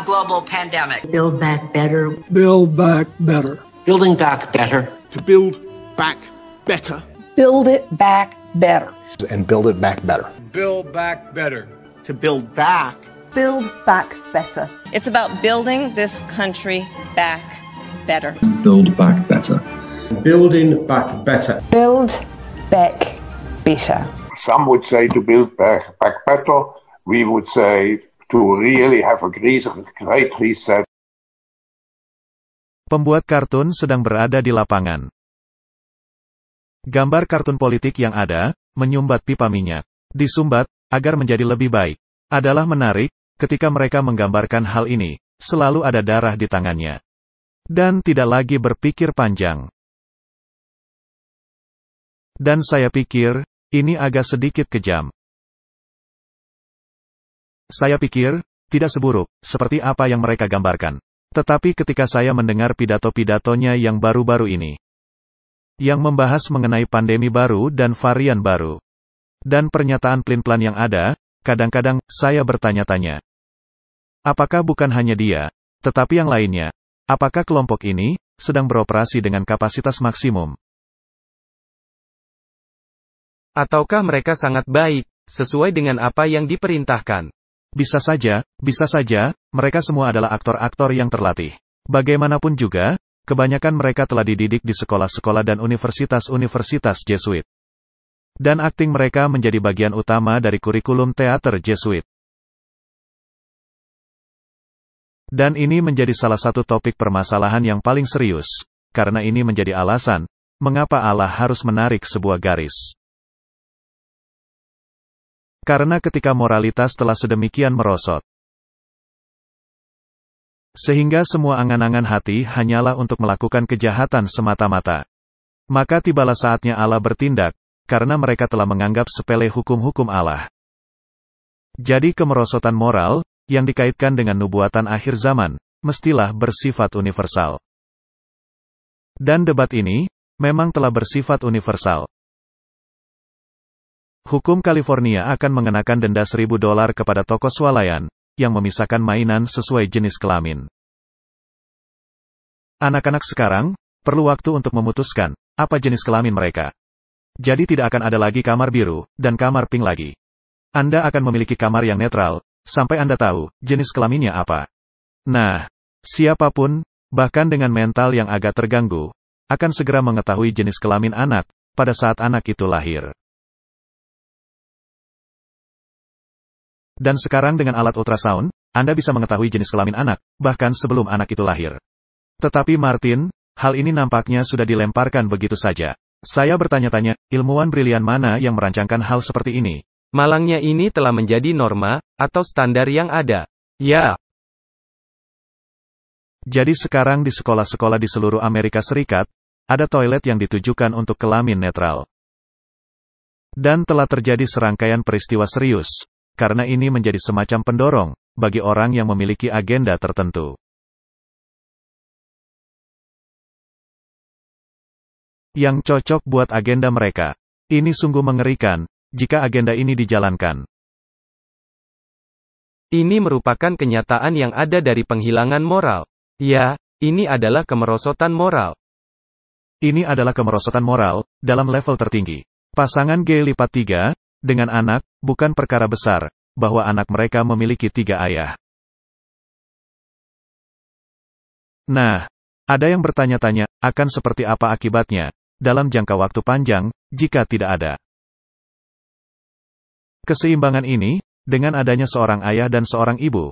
global pandemic. Build back better. Build back better. Building back better. To build back better. Build it back better. And build it back better. Build back better. To build back. Build back better. It's about building this country back better. Build back better. Building back better. Build back better. Some would say to build back better. We would say to really have a great reset. Pembuat kartun sedang berada di lapangan. Gambar kartun politik yang ada, menyumbat pipa minyak. Disumbat, agar menjadi lebih baik. Adalah menarik, ketika mereka menggambarkan hal ini, selalu ada darah di tangannya. Dan tidak lagi berpikir panjang. Dan saya pikir, ini agak sedikit kejam. Saya pikir, tidak seburuk, seperti apa yang mereka gambarkan. Tetapi ketika saya mendengar pidato-pidatonya yang baru-baru ini, yang membahas mengenai pandemi baru dan varian baru, dan pernyataan pelin-pelan yang ada, kadang-kadang, saya bertanya-tanya. Apakah bukan hanya dia, tetapi yang lainnya? Apakah kelompok ini, sedang beroperasi dengan kapasitas maksimum? Ataukah mereka sangat baik, sesuai dengan apa yang diperintahkan? Bisa saja, mereka semua adalah aktor-aktor yang terlatih. Bagaimanapun juga, kebanyakan mereka telah dididik di sekolah-sekolah dan universitas-universitas Jesuit. Dan akting mereka menjadi bagian utama dari kurikulum teater Jesuit. Dan ini menjadi salah satu topik permasalahan yang paling serius, karena ini menjadi alasan mengapa Allah harus menarik sebuah garis. Karena ketika moralitas telah sedemikian merosot, sehingga semua angan-angan hati hanyalah untuk melakukan kejahatan semata-mata, maka tibalah saatnya Allah bertindak, karena mereka telah menganggap sepele hukum-hukum Allah. Jadi kemerosotan moral, yang dikaitkan dengan nubuatan akhir zaman, mestilah bersifat universal. Dan debat ini, memang telah bersifat universal. Hukum California akan mengenakan denda $1.000 kepada toko swalayan, yang memisahkan mainan sesuai jenis kelamin. Anak-anak sekarang, perlu waktu untuk memutuskan, apa jenis kelamin mereka. Jadi tidak akan ada lagi kamar biru, dan kamar pink lagi. Anda akan memiliki kamar yang netral, sampai Anda tahu, jenis kelaminnya apa. Nah, siapapun, bahkan dengan mental yang agak terganggu, akan segera mengetahui jenis kelamin anak, pada saat anak itu lahir. Dan sekarang dengan alat ultrasound, Anda bisa mengetahui jenis kelamin anak, bahkan sebelum anak itu lahir. Tetapi Martin, hal ini nampaknya sudah dilemparkan begitu saja. Saya bertanya-tanya, ilmuwan brilian mana yang merancangkan hal seperti ini? Malangnya ini telah menjadi norma, atau standar yang ada. Ya. Jadi sekarang di sekolah-sekolah di seluruh Amerika Serikat, ada toilet yang ditujukan untuk kelamin netral. Dan telah terjadi serangkaian peristiwa serius, karena ini menjadi semacam pendorong, bagi orang yang memiliki agenda tertentu. Yang cocok buat agenda mereka. Ini sungguh mengerikan, jika agenda ini dijalankan. Ini merupakan kenyataan yang ada dari penghilangan moral. Ya, ini adalah kemerosotan moral. Ini adalah kemerosotan moral, dalam level tertinggi. Pasangan gay lipat 3, dengan anak, bukan perkara besar, bahwa anak mereka memiliki 3 ayah. Nah, ada yang bertanya-tanya, akan seperti apa akibatnya, dalam jangka waktu panjang, jika tidak ada keseimbangan ini, dengan adanya seorang ayah dan seorang ibu.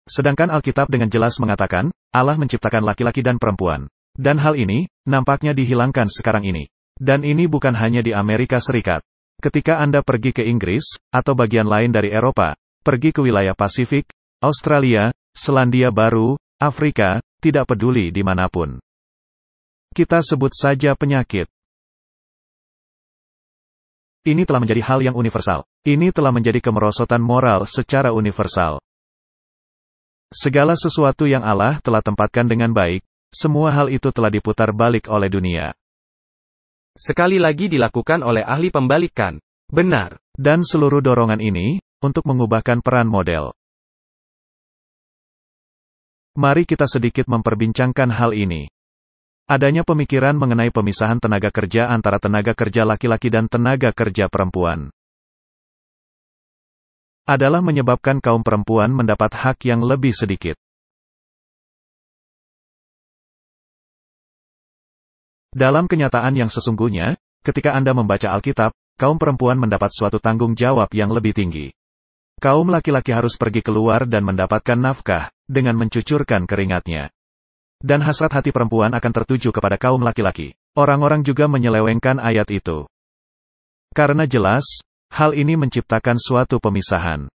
Sedangkan Alkitab dengan jelas mengatakan, Allah menciptakan laki-laki dan perempuan. Dan hal ini, nampaknya dihilangkan sekarang ini. Dan ini bukan hanya di Amerika Serikat. Ketika Anda pergi ke Inggris, atau bagian lain dari Eropa, pergi ke wilayah Pasifik, Australia, Selandia Baru, Afrika, tidak peduli dimanapun. Kita sebut saja penyakit. Ini telah menjadi hal yang universal. Ini telah menjadi kemerosotan moral secara universal. Segala sesuatu yang Allah telah tempatkan dengan baik, semua hal itu telah diputar balik oleh dunia. Sekali lagi dilakukan oleh ahli pembalikan. Benar. Dan seluruh dorongan ini, untuk mengubahkan peran model. Mari kita sedikit memperbincangkan hal ini. Adanya pemikiran mengenai pemisahan tenaga kerja antara tenaga kerja laki-laki dan tenaga kerja perempuan. Adalah menyebabkan kaum perempuan mendapat hak yang lebih sedikit. Dalam kenyataan yang sesungguhnya, ketika Anda membaca Alkitab, kaum perempuan mendapat suatu tanggung jawab yang lebih tinggi. Kaum laki-laki harus pergi keluar dan mendapatkan nafkah, dengan mencucurkan keringatnya. Dan hasrat hati perempuan akan tertuju kepada kaum laki-laki. Orang-orang juga menyelewengkan ayat itu. Karena jelas, hal ini menciptakan suatu pemisahan.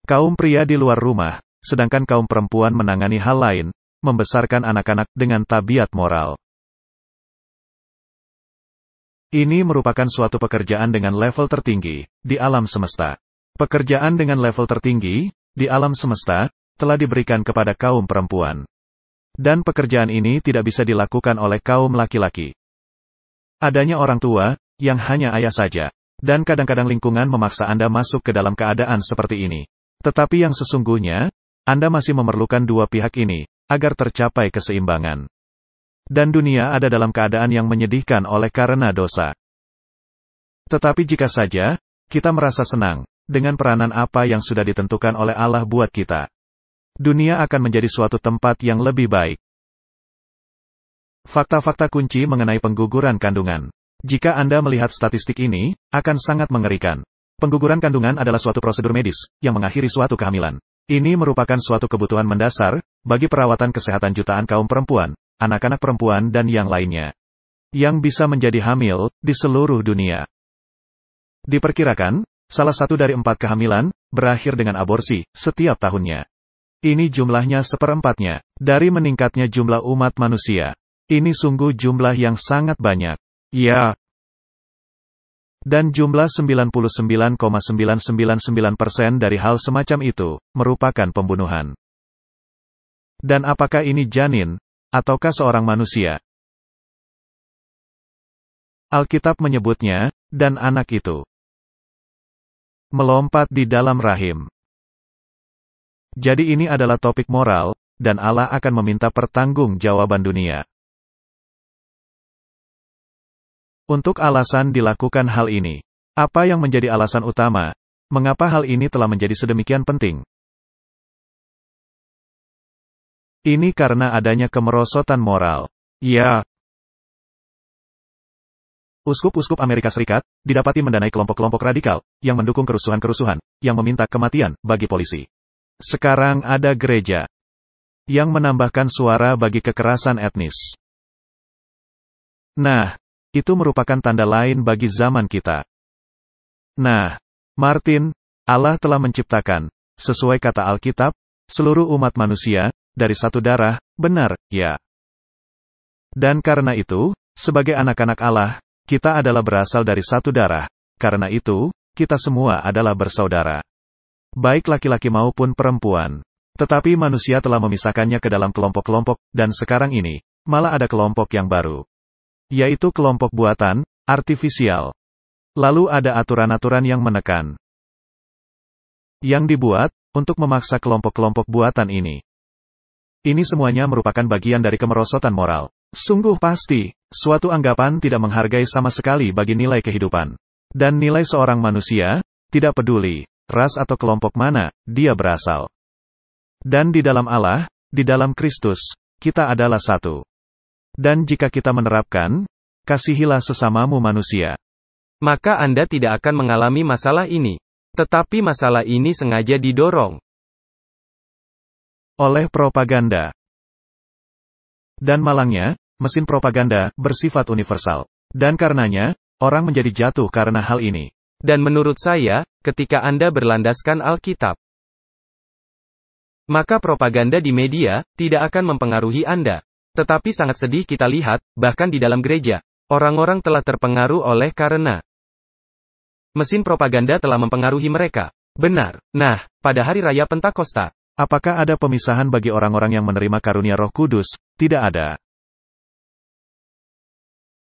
Kaum pria di luar rumah, sedangkan kaum perempuan menangani hal lain, membesarkan anak-anak dengan tabiat moral. Ini merupakan suatu pekerjaan dengan level tertinggi, di alam semesta. Pekerjaan dengan level tertinggi, di alam semesta, telah diberikan kepada kaum perempuan. Dan pekerjaan ini tidak bisa dilakukan oleh kaum laki-laki. Adanya orang tua, yang hanya ayah saja. Dan kadang-kadang lingkungan memaksa Anda masuk ke dalam keadaan seperti ini. Tetapi yang sesungguhnya, Anda masih memerlukan dua pihak ini, agar tercapai keseimbangan. Dan dunia ada dalam keadaan yang menyedihkan oleh karena dosa. Tetapi jika saja, kita merasa senang, dengan peranan apa yang sudah ditentukan oleh Allah buat kita. Dunia akan menjadi suatu tempat yang lebih baik. Fakta-fakta kunci mengenai pengguguran kandungan. Jika Anda melihat statistik ini, akan sangat mengerikan. Pengguguran kandungan adalah suatu prosedur medis, yang mengakhiri suatu kehamilan. Ini merupakan suatu kebutuhan mendasar bagi perawatan kesehatan jutaan kaum perempuan, anak-anak perempuan dan yang lainnya yang bisa menjadi hamil di seluruh dunia. Diperkirakan, salah satu dari 4 kehamilan berakhir dengan aborsi setiap tahunnya. Ini jumlahnya seperempatnya dari meningkatnya jumlah umat manusia. Ini sungguh jumlah yang sangat banyak. Ya. Dan jumlah 99,9999% dari hal semacam itu merupakan pembunuhan. Dan apakah ini janin, ataukah seorang manusia? Alkitab menyebutnya, dan anak itu melompat di dalam rahim. Jadi ini adalah topik moral, dan Allah akan meminta pertanggungjawaban dunia. Untuk alasan dilakukan hal ini. Apa yang menjadi alasan utama? Mengapa hal ini telah menjadi sedemikian penting? Ini karena adanya kemerosotan moral. Ya. Uskup-uskup Amerika Serikat didapati mendanai kelompok-kelompok radikal yang mendukung kerusuhan-kerusuhan, yang meminta kematian bagi polisi. Sekarang ada gereja yang menambahkan suara bagi kekerasan etnis. Nah, itu merupakan tanda lain bagi zaman kita. Nah, Martin, Allah telah menciptakan, sesuai kata Alkitab, seluruh umat manusia, dari satu darah, benar, ya. Dan karena itu, sebagai anak-anak Allah, kita adalah berasal dari satu darah. Karena itu, kita semua adalah bersaudara. Baik laki-laki maupun perempuan. Tetapi manusia telah memisahkannya ke dalam kelompok-kelompok, dan sekarang ini, malah ada kelompok yang baru. Yaitu kelompok buatan, artifisial. Lalu ada aturan-aturan yang menekan. Yang dibuat, untuk memaksa kelompok-kelompok buatan ini. Ini semuanya merupakan bagian dari kemerosotan moral. Sungguh pasti, suatu anggapan tidak menghargai sama sekali bagi nilai kehidupan. Dan nilai seorang manusia, tidak peduli, ras atau kelompok mana, dia berasal. Dan di dalam Allah, di dalam Kristus, kita adalah satu. Dan jika kita menerapkan, kasihilah sesamamu manusia, maka Anda tidak akan mengalami masalah ini. Tetapi masalah ini sengaja didorong oleh propaganda. Dan malangnya, mesin propaganda bersifat universal. Dan karenanya, orang menjadi jatuh karena hal ini. Dan menurut saya, ketika Anda berlandaskan Alkitab, maka propaganda di media tidak akan mempengaruhi Anda. Tetapi sangat sedih kita lihat, bahkan di dalam gereja, orang-orang telah terpengaruh oleh karena mesin propaganda telah mempengaruhi mereka. Benar. Nah, pada hari raya Pentakosta, apakah ada pemisahan bagi orang-orang yang menerima karunia Roh Kudus? Tidak ada.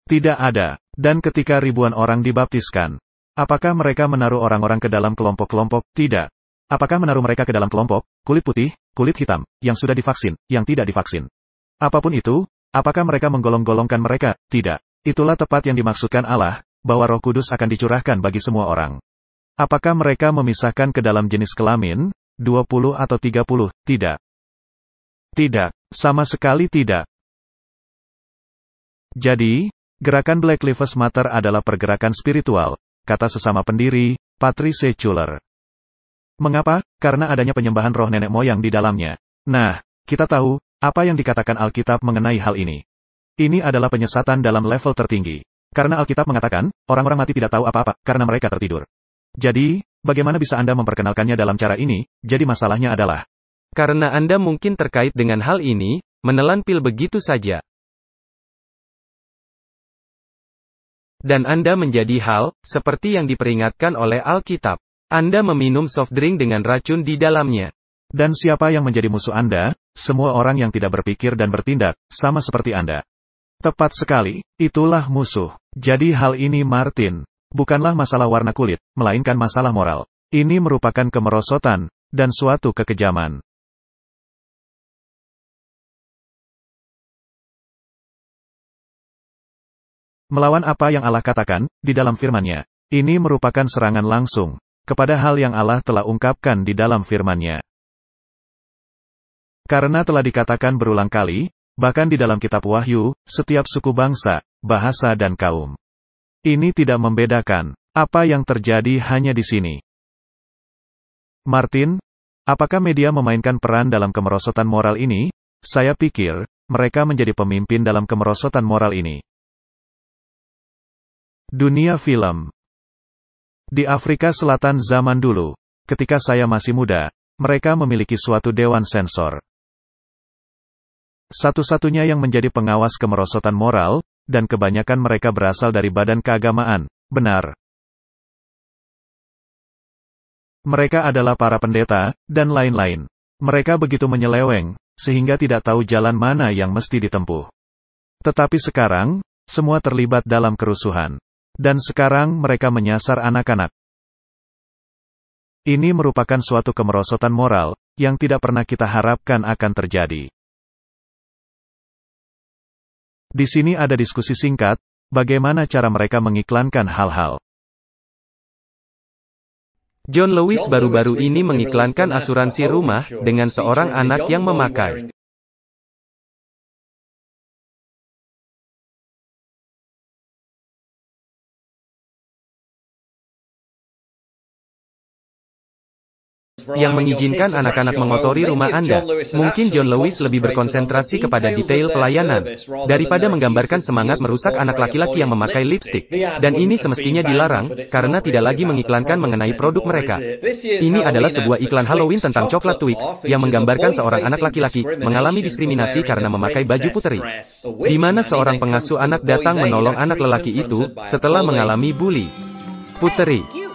Tidak ada. Dan ketika ribuan orang dibaptiskan, apakah mereka menaruh orang-orang ke dalam kelompok-kelompok? Tidak. Apakah menaruh mereka ke dalam kelompok, kulit putih, kulit hitam, yang sudah divaksin, yang tidak divaksin? Apapun itu, apakah mereka menggolong-golongkan mereka? Tidak. Itulah tepat yang dimaksudkan Allah, bahwa Roh Kudus akan dicurahkan bagi semua orang. Apakah mereka memisahkan ke dalam jenis kelamin, 20 atau 30? Tidak. Tidak. Sama sekali tidak. Jadi, gerakan Black Lives Matter adalah pergerakan spiritual, kata sesama pendiri, Patrice Culler. Mengapa? Karena adanya penyembahan roh nenek moyang di dalamnya. Nah, kita tahu, apa yang dikatakan Alkitab mengenai hal ini. Ini adalah penyesatan dalam level tertinggi. Karena Alkitab mengatakan, orang-orang mati tidak tahu apa-apa, karena mereka tertidur. Jadi, bagaimana bisa Anda memperkenalkannya dalam cara ini? Jadi masalahnya adalah, karena Anda mungkin terkait dengan hal ini, menelan pil begitu saja. Dan Anda menjadi hal, seperti yang diperingatkan oleh Alkitab. Anda meminum soft drink dengan racun di dalamnya. Dan siapa yang menjadi musuh Anda? Semua orang yang tidak berpikir dan bertindak, sama seperti Anda. Tepat sekali, itulah musuh. Jadi hal ini Martin, bukanlah masalah warna kulit, melainkan masalah moral. Ini merupakan kemerosotan, dan suatu kekejaman. Melawan apa yang Allah katakan, di dalam firman-Nya. Ini merupakan serangan langsung, kepada hal yang Allah telah ungkapkan di dalam firman-Nya. Karena telah dikatakan berulang kali, bahkan di dalam kitab Wahyu, setiap suku bangsa, bahasa dan kaum. Ini tidak membedakan, apa yang terjadi hanya di sini. Martin, Apakah media memainkan peran dalam kemerosotan moral ini? Saya pikir, mereka menjadi pemimpin dalam kemerosotan moral ini. Dunia film. Di Afrika Selatan zaman dulu, ketika saya masih muda, mereka memiliki suatu dewan sensor. Satu-satunya yang menjadi pengawas kemerosotan moral, dan kebanyakan mereka berasal dari badan keagamaan, benar. Mereka adalah para pendeta, dan lain-lain. Mereka begitu menyeleweng, sehingga tidak tahu jalan mana yang mesti ditempuh. Tetapi sekarang, semua terlibat dalam kerusuhan. Dan sekarang mereka menyasar anak-anak. Ini merupakan suatu kemerosotan moral, yang tidak pernah kita harapkan akan terjadi. Di sini ada diskusi singkat, bagaimana cara mereka mengiklankan hal-hal. John Lewis baru-baru ini mengiklankan asuransi rumah, dengan seorang anak yang memakai yang mengizinkan anak-anak mengotori rumah Anda. Mungkin John Lewis lebih berkonsentrasi kepada detail pelayanan, daripada menggambarkan semangat merusak anak laki-laki yang memakai lipstik. Dan ini semestinya dilarang, karena tidak lagi mengiklankan mengenai produk mereka. Ini adalah sebuah iklan Halloween tentang coklat Twix, yang menggambarkan seorang anak laki-laki mengalami diskriminasi karena memakai baju puteri. Di mana seorang pengasuh anak datang menolong anak lelaki itu, setelah mengalami bully. Puteri.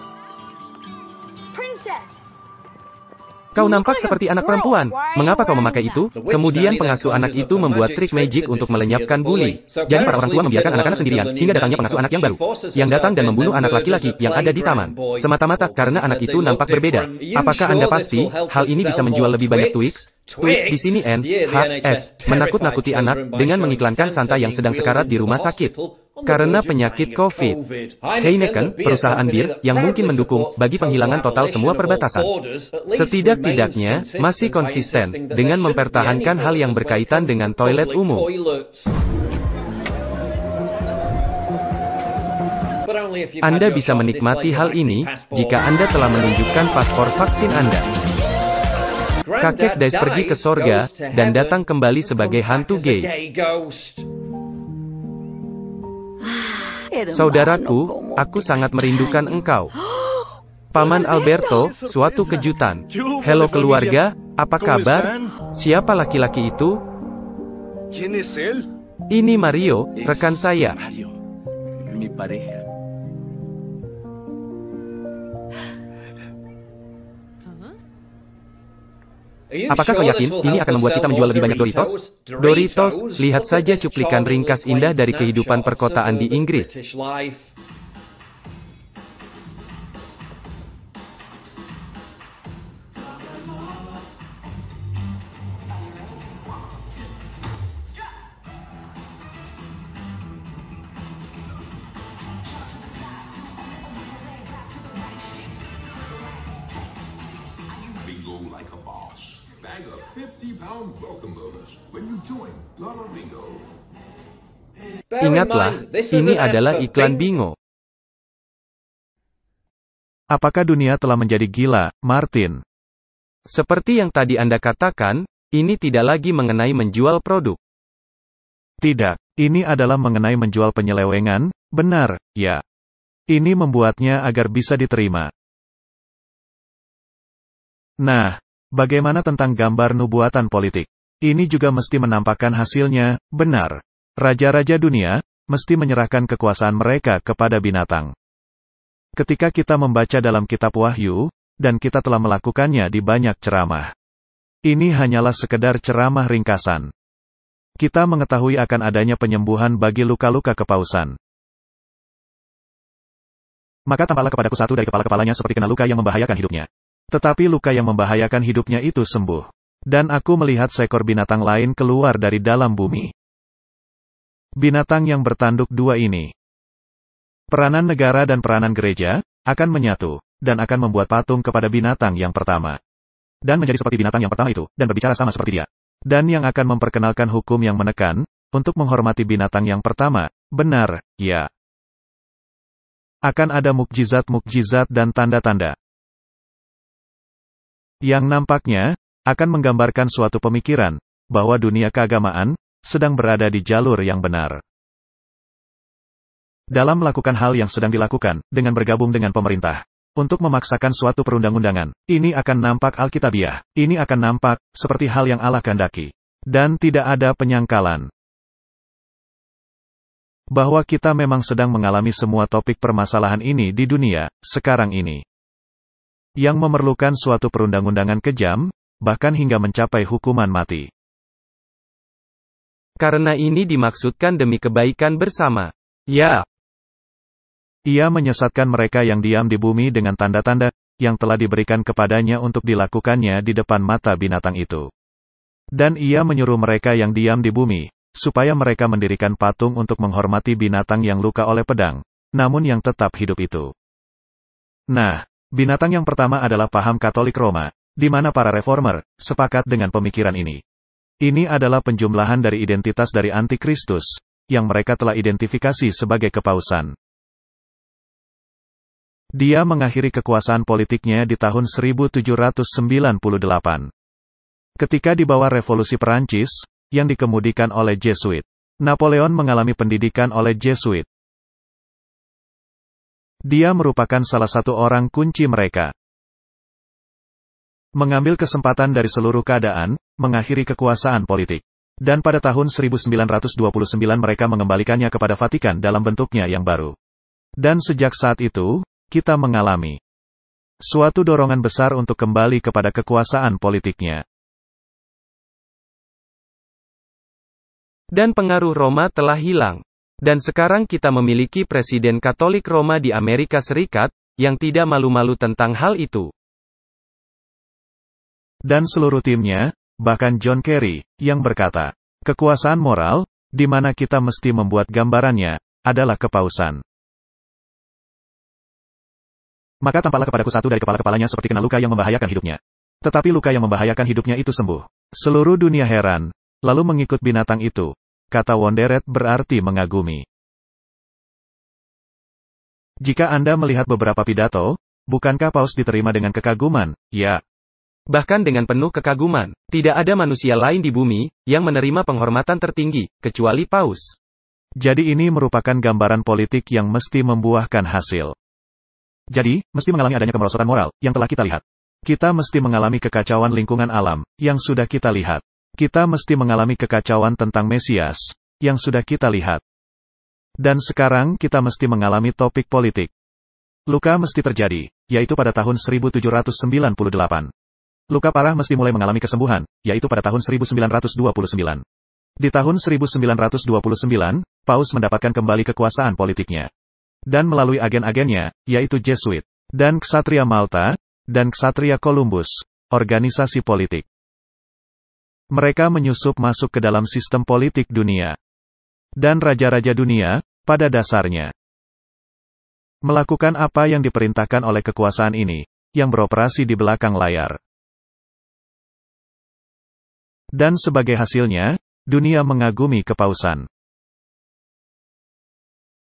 Kau nampak seperti anak perempuan. Mengapa kau memakai itu? Kemudian pengasuh anak itu membuat trik magic untuk melenyapkan bully. Jadi para orang tua membiarkan anak-anak sendirian, hingga datangnya pengasuh anak yang baru, yang datang dan membunuh anak laki-laki yang ada di taman. Semata-mata karena anak itu nampak berbeda. Apakah Anda pasti, hal ini bisa menjual lebih banyak Twix? Twix di sini NHS menakut-nakuti anak dengan mengiklankan santai yang sedang sekarat di rumah sakit karena penyakit COVID. Heineken, perusahaan bir, yang mungkin mendukung bagi penghilangan total semua perbatasan, setidak-tidaknya masih konsisten dengan mempertahankan hal yang berkaitan dengan toilet umum. Anda bisa menikmati hal ini jika Anda telah menunjukkan paspor vaksin Anda. Kakek Dice pergi ke sorga dan datang kembali sebagai hantu gay. Saudaraku, aku sangat merindukan engkau. Paman Alberto, suatu kejutan. Halo keluarga, apa kabar? Siapa laki-laki itu? Ini Mario, rekan saya. Apakah kau yakin ini akan membuat kita menjual lebih banyak Doritos? Doritos, lihat saja cuplikan ringkas indah dari kehidupan perkotaan di Inggris. Ingatlah, ini adalah iklan bingo. Apakah dunia telah menjadi gila, Martin? Seperti yang tadi Anda katakan, ini tidak lagi mengenai menjual produk. Tidak, ini adalah mengenai menjual penyelewengan, benar, ya. Ini membuatnya agar bisa diterima. Nah, bagaimana tentang gambar nubuatan politik? Ini juga mesti menampakkan hasilnya, benar. Raja-raja dunia, mesti menyerahkan kekuasaan mereka kepada binatang. Ketika kita membaca dalam kitab Wahyu, dan kita telah melakukannya di banyak ceramah. Ini hanyalah sekedar ceramah ringkasan. Kita mengetahui akan adanya penyembuhan bagi luka-luka kepausan. Maka tampaklah kepadaku satu dari kepala-kepalanya seperti kena luka yang membahayakan hidupnya. Tetapi luka yang membahayakan hidupnya itu sembuh. Dan aku melihat seekor binatang lain keluar dari dalam bumi. Binatang yang bertanduk dua ini. Peranan negara dan peranan gereja, akan menyatu, dan akan membuat patung kepada binatang yang pertama. Dan menjadi seperti binatang yang pertama itu, dan berbicara sama seperti dia. Dan yang akan memperkenalkan hukum yang menekan, untuk menghormati binatang yang pertama, benar, ya. Akan ada mukjizat-mukjizat dan tanda-tanda. Yang nampaknya akan menggambarkan suatu pemikiran bahwa dunia keagamaan sedang berada di jalur yang benar. Dalam melakukan hal yang sedang dilakukan dengan bergabung dengan pemerintah untuk memaksakan suatu perundang-undangan, ini akan nampak alkitabiah. Ini akan nampak seperti hal yang Allah kehendaki. Dan tidak ada penyangkalan bahwa kita memang sedang mengalami semua topik permasalahan ini di dunia sekarang ini, yang memerlukan suatu perundang-undangan kejam, bahkan hingga mencapai hukuman mati. Karena ini dimaksudkan demi kebaikan bersama. Ya. Ia menyesatkan mereka yang diam di bumi dengan tanda-tanda yang telah diberikan kepadanya untuk dilakukannya di depan mata binatang itu. Dan ia menyuruh mereka yang diam di bumi supaya mereka mendirikan patung untuk menghormati binatang yang luka oleh pedang, namun yang tetap hidup itu. Nah, binatang yang pertama adalah paham Katolik Roma, di mana para reformer sepakat dengan pemikiran ini. Ini adalah penjumlahan dari identitas dari antikristus, yang mereka telah identifikasi sebagai kepausan. Dia mengakhiri kekuasaan politiknya di tahun 1798. Ketika di bawah revolusi Perancis, yang dikemudikan oleh Jesuit. Napoleon mengalami pendidikan oleh Jesuit. Dia merupakan salah satu orang kunci mereka. Mengambil kesempatan dari seluruh keadaan, mengakhiri kekuasaan politik. Dan pada tahun 1929 mereka mengembalikannya kepada Vatikan dalam bentuknya yang baru. Dan sejak saat itu, kita mengalami suatu dorongan besar untuk kembali kepada kekuasaan politiknya. Dan pengaruh Roma telah hilang. Dan sekarang kita memiliki Presiden Katolik Roma di Amerika Serikat, yang tidak malu-malu tentang hal itu. Dan seluruh timnya, bahkan John Kerry, yang berkata, kekuasaan moral, di mana kita mesti membuat gambarannya, adalah kepausan. Maka tampaklah kepadaku satu dari kepala-kepalanya seperti kena luka yang membahayakan hidupnya. Tetapi luka yang membahayakan hidupnya itu sembuh. Seluruh dunia heran, lalu mengikut binatang itu. Kata Wonderet berarti mengagumi. Jika Anda melihat beberapa pidato, bukankah paus diterima dengan kekaguman? Ya. Bahkan dengan penuh kekaguman. Tidak ada manusia lain di bumi yang menerima penghormatan tertinggi, kecuali paus. Jadi ini merupakan gambaran politik yang mesti membuahkan hasil. Jadi, mesti mengalami adanya kemerosotan moral yang telah kita lihat. Kita mesti mengalami kekacauan lingkungan alam yang sudah kita lihat. Kita mesti mengalami kekacauan tentang Mesias, yang sudah kita lihat. Dan sekarang kita mesti mengalami topik politik. Luka mesti terjadi, yaitu pada tahun 1798. Luka parah mesti mulai mengalami kesembuhan, yaitu pada tahun 1929. Di tahun 1929, Paus mendapatkan kembali kekuasaan politiknya. Dan melalui agen-agennya, yaitu Jesuit, dan Ksatria Malta, dan Ksatria Columbus, organisasi politik. Mereka menyusup masuk ke dalam sistem politik dunia. Dan raja-raja dunia, pada dasarnya, melakukan apa yang diperintahkan oleh kekuasaan ini, yang beroperasi di belakang layar. Dan sebagai hasilnya, dunia mengagumi kepausan.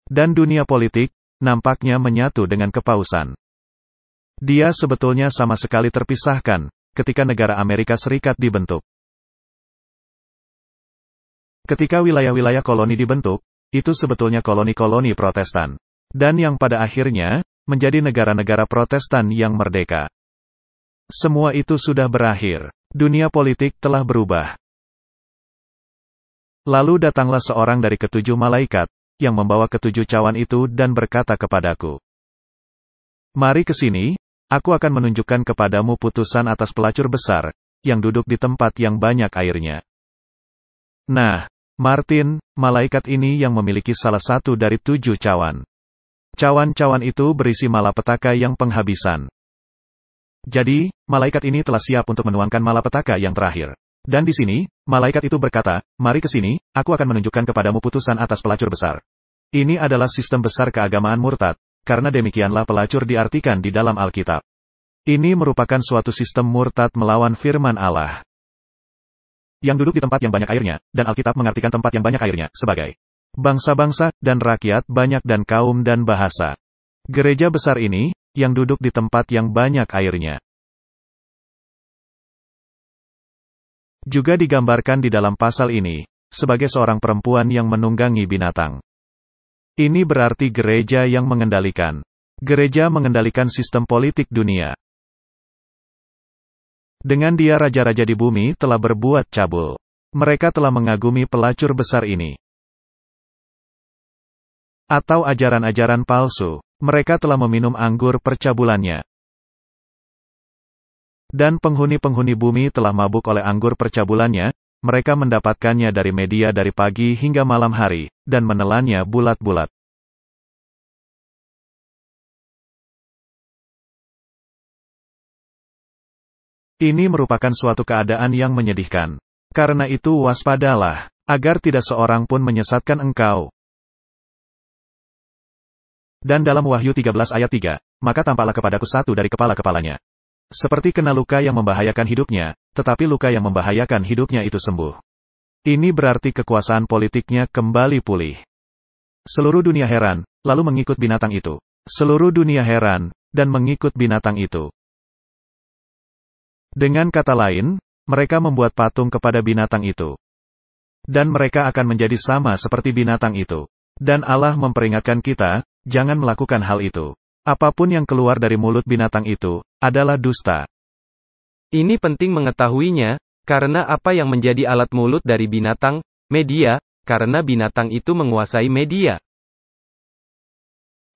Dan dunia politik, nampaknya menyatu dengan kepausan. Dia sebetulnya sama sekali terpisahkan, ketika negara Amerika Serikat dibentuk. Ketika wilayah-wilayah koloni dibentuk, itu sebetulnya koloni-koloni Protestan. Dan yang pada akhirnya, menjadi negara-negara Protestan yang merdeka. Semua itu sudah berakhir. Dunia politik telah berubah. Lalu datanglah seorang dari ketujuh malaikat, yang membawa ketujuh cawan itu dan berkata kepadaku, mari ke sini, aku akan menunjukkan kepadamu putusan atas pelacur besar, yang duduk di tempat yang banyak airnya. Nah, Martin, malaikat ini yang memiliki salah satu dari 7 cawan. Cawan-cawan itu berisi malapetaka yang penghabisan. Jadi, malaikat ini telah siap untuk menuangkan malapetaka yang terakhir. Dan di sini, malaikat itu berkata, mari ke sini, aku akan menunjukkan kepadamu putusan atas pelacur besar. Ini adalah sistem besar keagamaan murtad, karena demikianlah pelacur diartikan di dalam Alkitab. Ini merupakan suatu sistem murtad melawan firman Allah. Yang duduk di tempat yang banyak airnya, dan Alkitab mengartikan tempat yang banyak airnya, sebagai bangsa-bangsa, dan rakyat banyak dan kaum dan bahasa. Gereja besar ini, yang duduk di tempat yang banyak airnya. juga digambarkan di dalam pasal ini, sebagai seorang perempuan yang menunggangi binatang. Ini berarti gereja yang mengendalikan. Gereja mengendalikan sistem politik dunia. Dengan dia raja-raja di bumi telah berbuat cabul. Mereka telah mengagumi pelacur besar ini. Atau ajaran-ajaran palsu, mereka telah meminum anggur percabulannya. Dan penghuni-penghuni bumi telah mabuk oleh anggur percabulannya, mereka mendapatkannya dari media dari pagi hingga malam hari, dan menelannya bulat-bulat. Ini merupakan suatu keadaan yang menyedihkan. Karena itu waspadalah, agar tidak seorang pun menyesatkan engkau. Dan dalam Wahyu 13 ayat 3, maka tampaklah kepadaku satu dari kepala-kepalanya. Seperti kena luka yang membahayakan hidupnya, tetapi luka yang membahayakan hidupnya itu sembuh. Ini berarti kekuasaan politiknya kembali pulih. Seluruh dunia heran, lalu mengikut binatang itu. Seluruh dunia heran, dan mengikut binatang itu. Dengan kata lain, mereka membuat patung kepada binatang itu. Dan mereka akan menjadi sama seperti binatang itu. Dan Allah memperingatkan kita, jangan melakukan hal itu. Apapun yang keluar dari mulut binatang itu, adalah dusta. Ini penting mengetahuinya, karena apa yang menjadi alat mulut dari binatang, media, karena binatang itu menguasai media.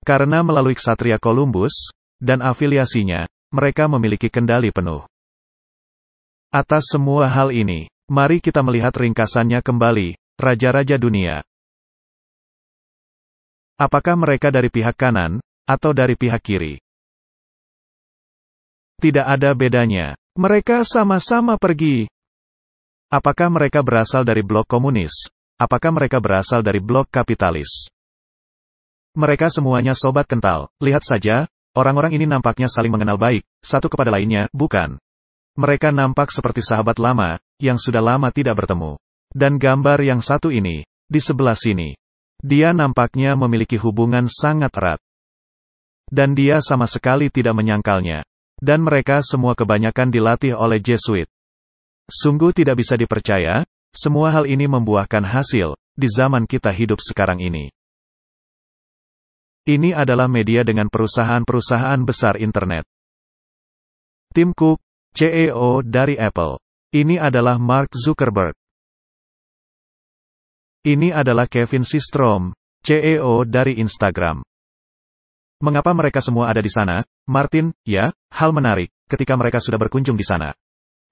Karena melalui ksatria Columbus, dan afiliasinya, mereka memiliki kendali penuh. Atas semua hal ini, mari kita melihat ringkasannya kembali, raja-raja dunia. Apakah mereka dari pihak kanan, atau dari pihak kiri? Tidak ada bedanya. Mereka sama-sama pergi. Apakah mereka berasal dari blok komunis? Apakah mereka berasal dari blok kapitalis? Mereka semuanya sobat kental. Lihat saja, orang-orang ini nampaknya saling mengenal baik, satu kepada lainnya, bukan? Mereka nampak seperti sahabat lama, yang sudah lama tidak bertemu. Dan gambar yang satu ini, di sebelah sini. Dia nampaknya memiliki hubungan sangat erat. Dan dia sama sekali tidak menyangkalnya. Dan mereka semua kebanyakan dilatih oleh Jesuit. Sungguh tidak bisa dipercaya, semua hal ini membuahkan hasil, di zaman kita hidup sekarang ini. Ini adalah media dengan perusahaan-perusahaan besar internet. Tim Cook, CEO dari Apple. Ini adalah Mark Zuckerberg. Ini adalah Kevin Systrom, CEO dari Instagram. Mengapa mereka semua ada di sana, Martin? Ya, hal menarik, ketika mereka sudah berkunjung di sana.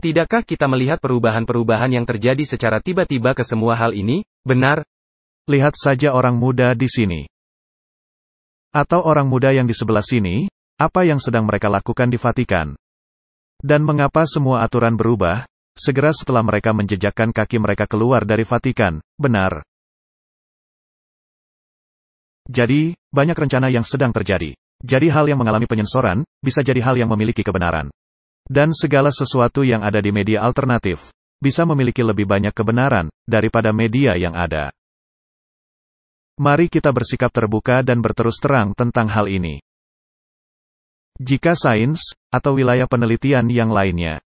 Tidakkah kita melihat perubahan-perubahan yang terjadi secara tiba-tiba ke semua hal ini? Benar? Lihat saja orang muda di sini. Atau orang muda yang di sebelah sini, apa yang sedang mereka lakukan di Vatikan. Dan mengapa semua aturan berubah, segera setelah mereka menjejakkan kaki mereka keluar dari Vatikan, benar? Jadi, banyak rencana yang sedang terjadi. Jadi hal yang mengalami penyensoran, bisa jadi hal yang memiliki kebenaran. Dan segala sesuatu yang ada di media alternatif, bisa memiliki lebih banyak kebenaran, daripada media yang ada. Mari kita bersikap terbuka dan berterus terang tentang hal ini. Jika sains, atau wilayah penelitian yang lainnya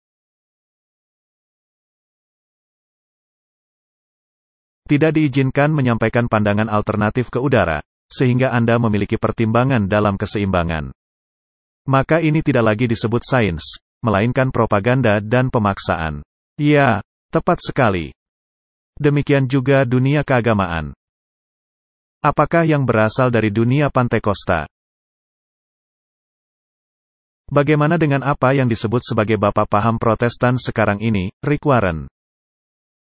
tidak diizinkan menyampaikan pandangan alternatif ke udara, sehingga Anda memiliki pertimbangan dalam keseimbangan. Maka ini tidak lagi disebut sains, melainkan propaganda dan pemaksaan. Ya, tepat sekali. Demikian juga dunia keagamaan. Apakah yang berasal dari dunia Pantekosta? Bagaimana dengan apa yang disebut sebagai bapak paham Protestan sekarang ini, Rick Warren?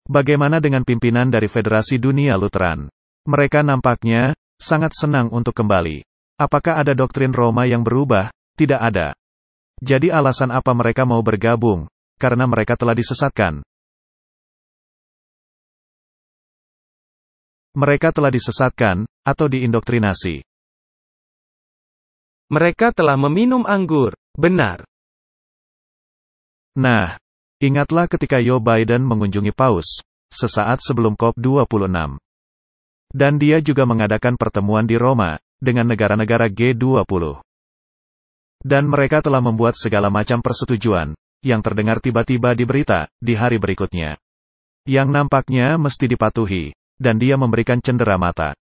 Bagaimana dengan pimpinan dari Federasi Dunia Lutheran? Mereka nampaknya sangat senang untuk kembali. Apakah ada doktrin Roma yang berubah? Tidak ada. Jadi alasan apa mereka mau bergabung? Karena mereka telah disesatkan. Mereka telah disesatkan, atau diindoktrinasi. Mereka telah meminum anggur. Benar. Nah, ingatlah ketika Joe Biden mengunjungi Paus, sesaat sebelum COP26. Dan dia juga mengadakan pertemuan di Roma, dengan negara-negara G20. Dan mereka telah membuat segala macam persetujuan, yang terdengar tiba-tiba di berita, di hari berikutnya. yang nampaknya mesti dipatuhi, dan dia memberikan cendera mata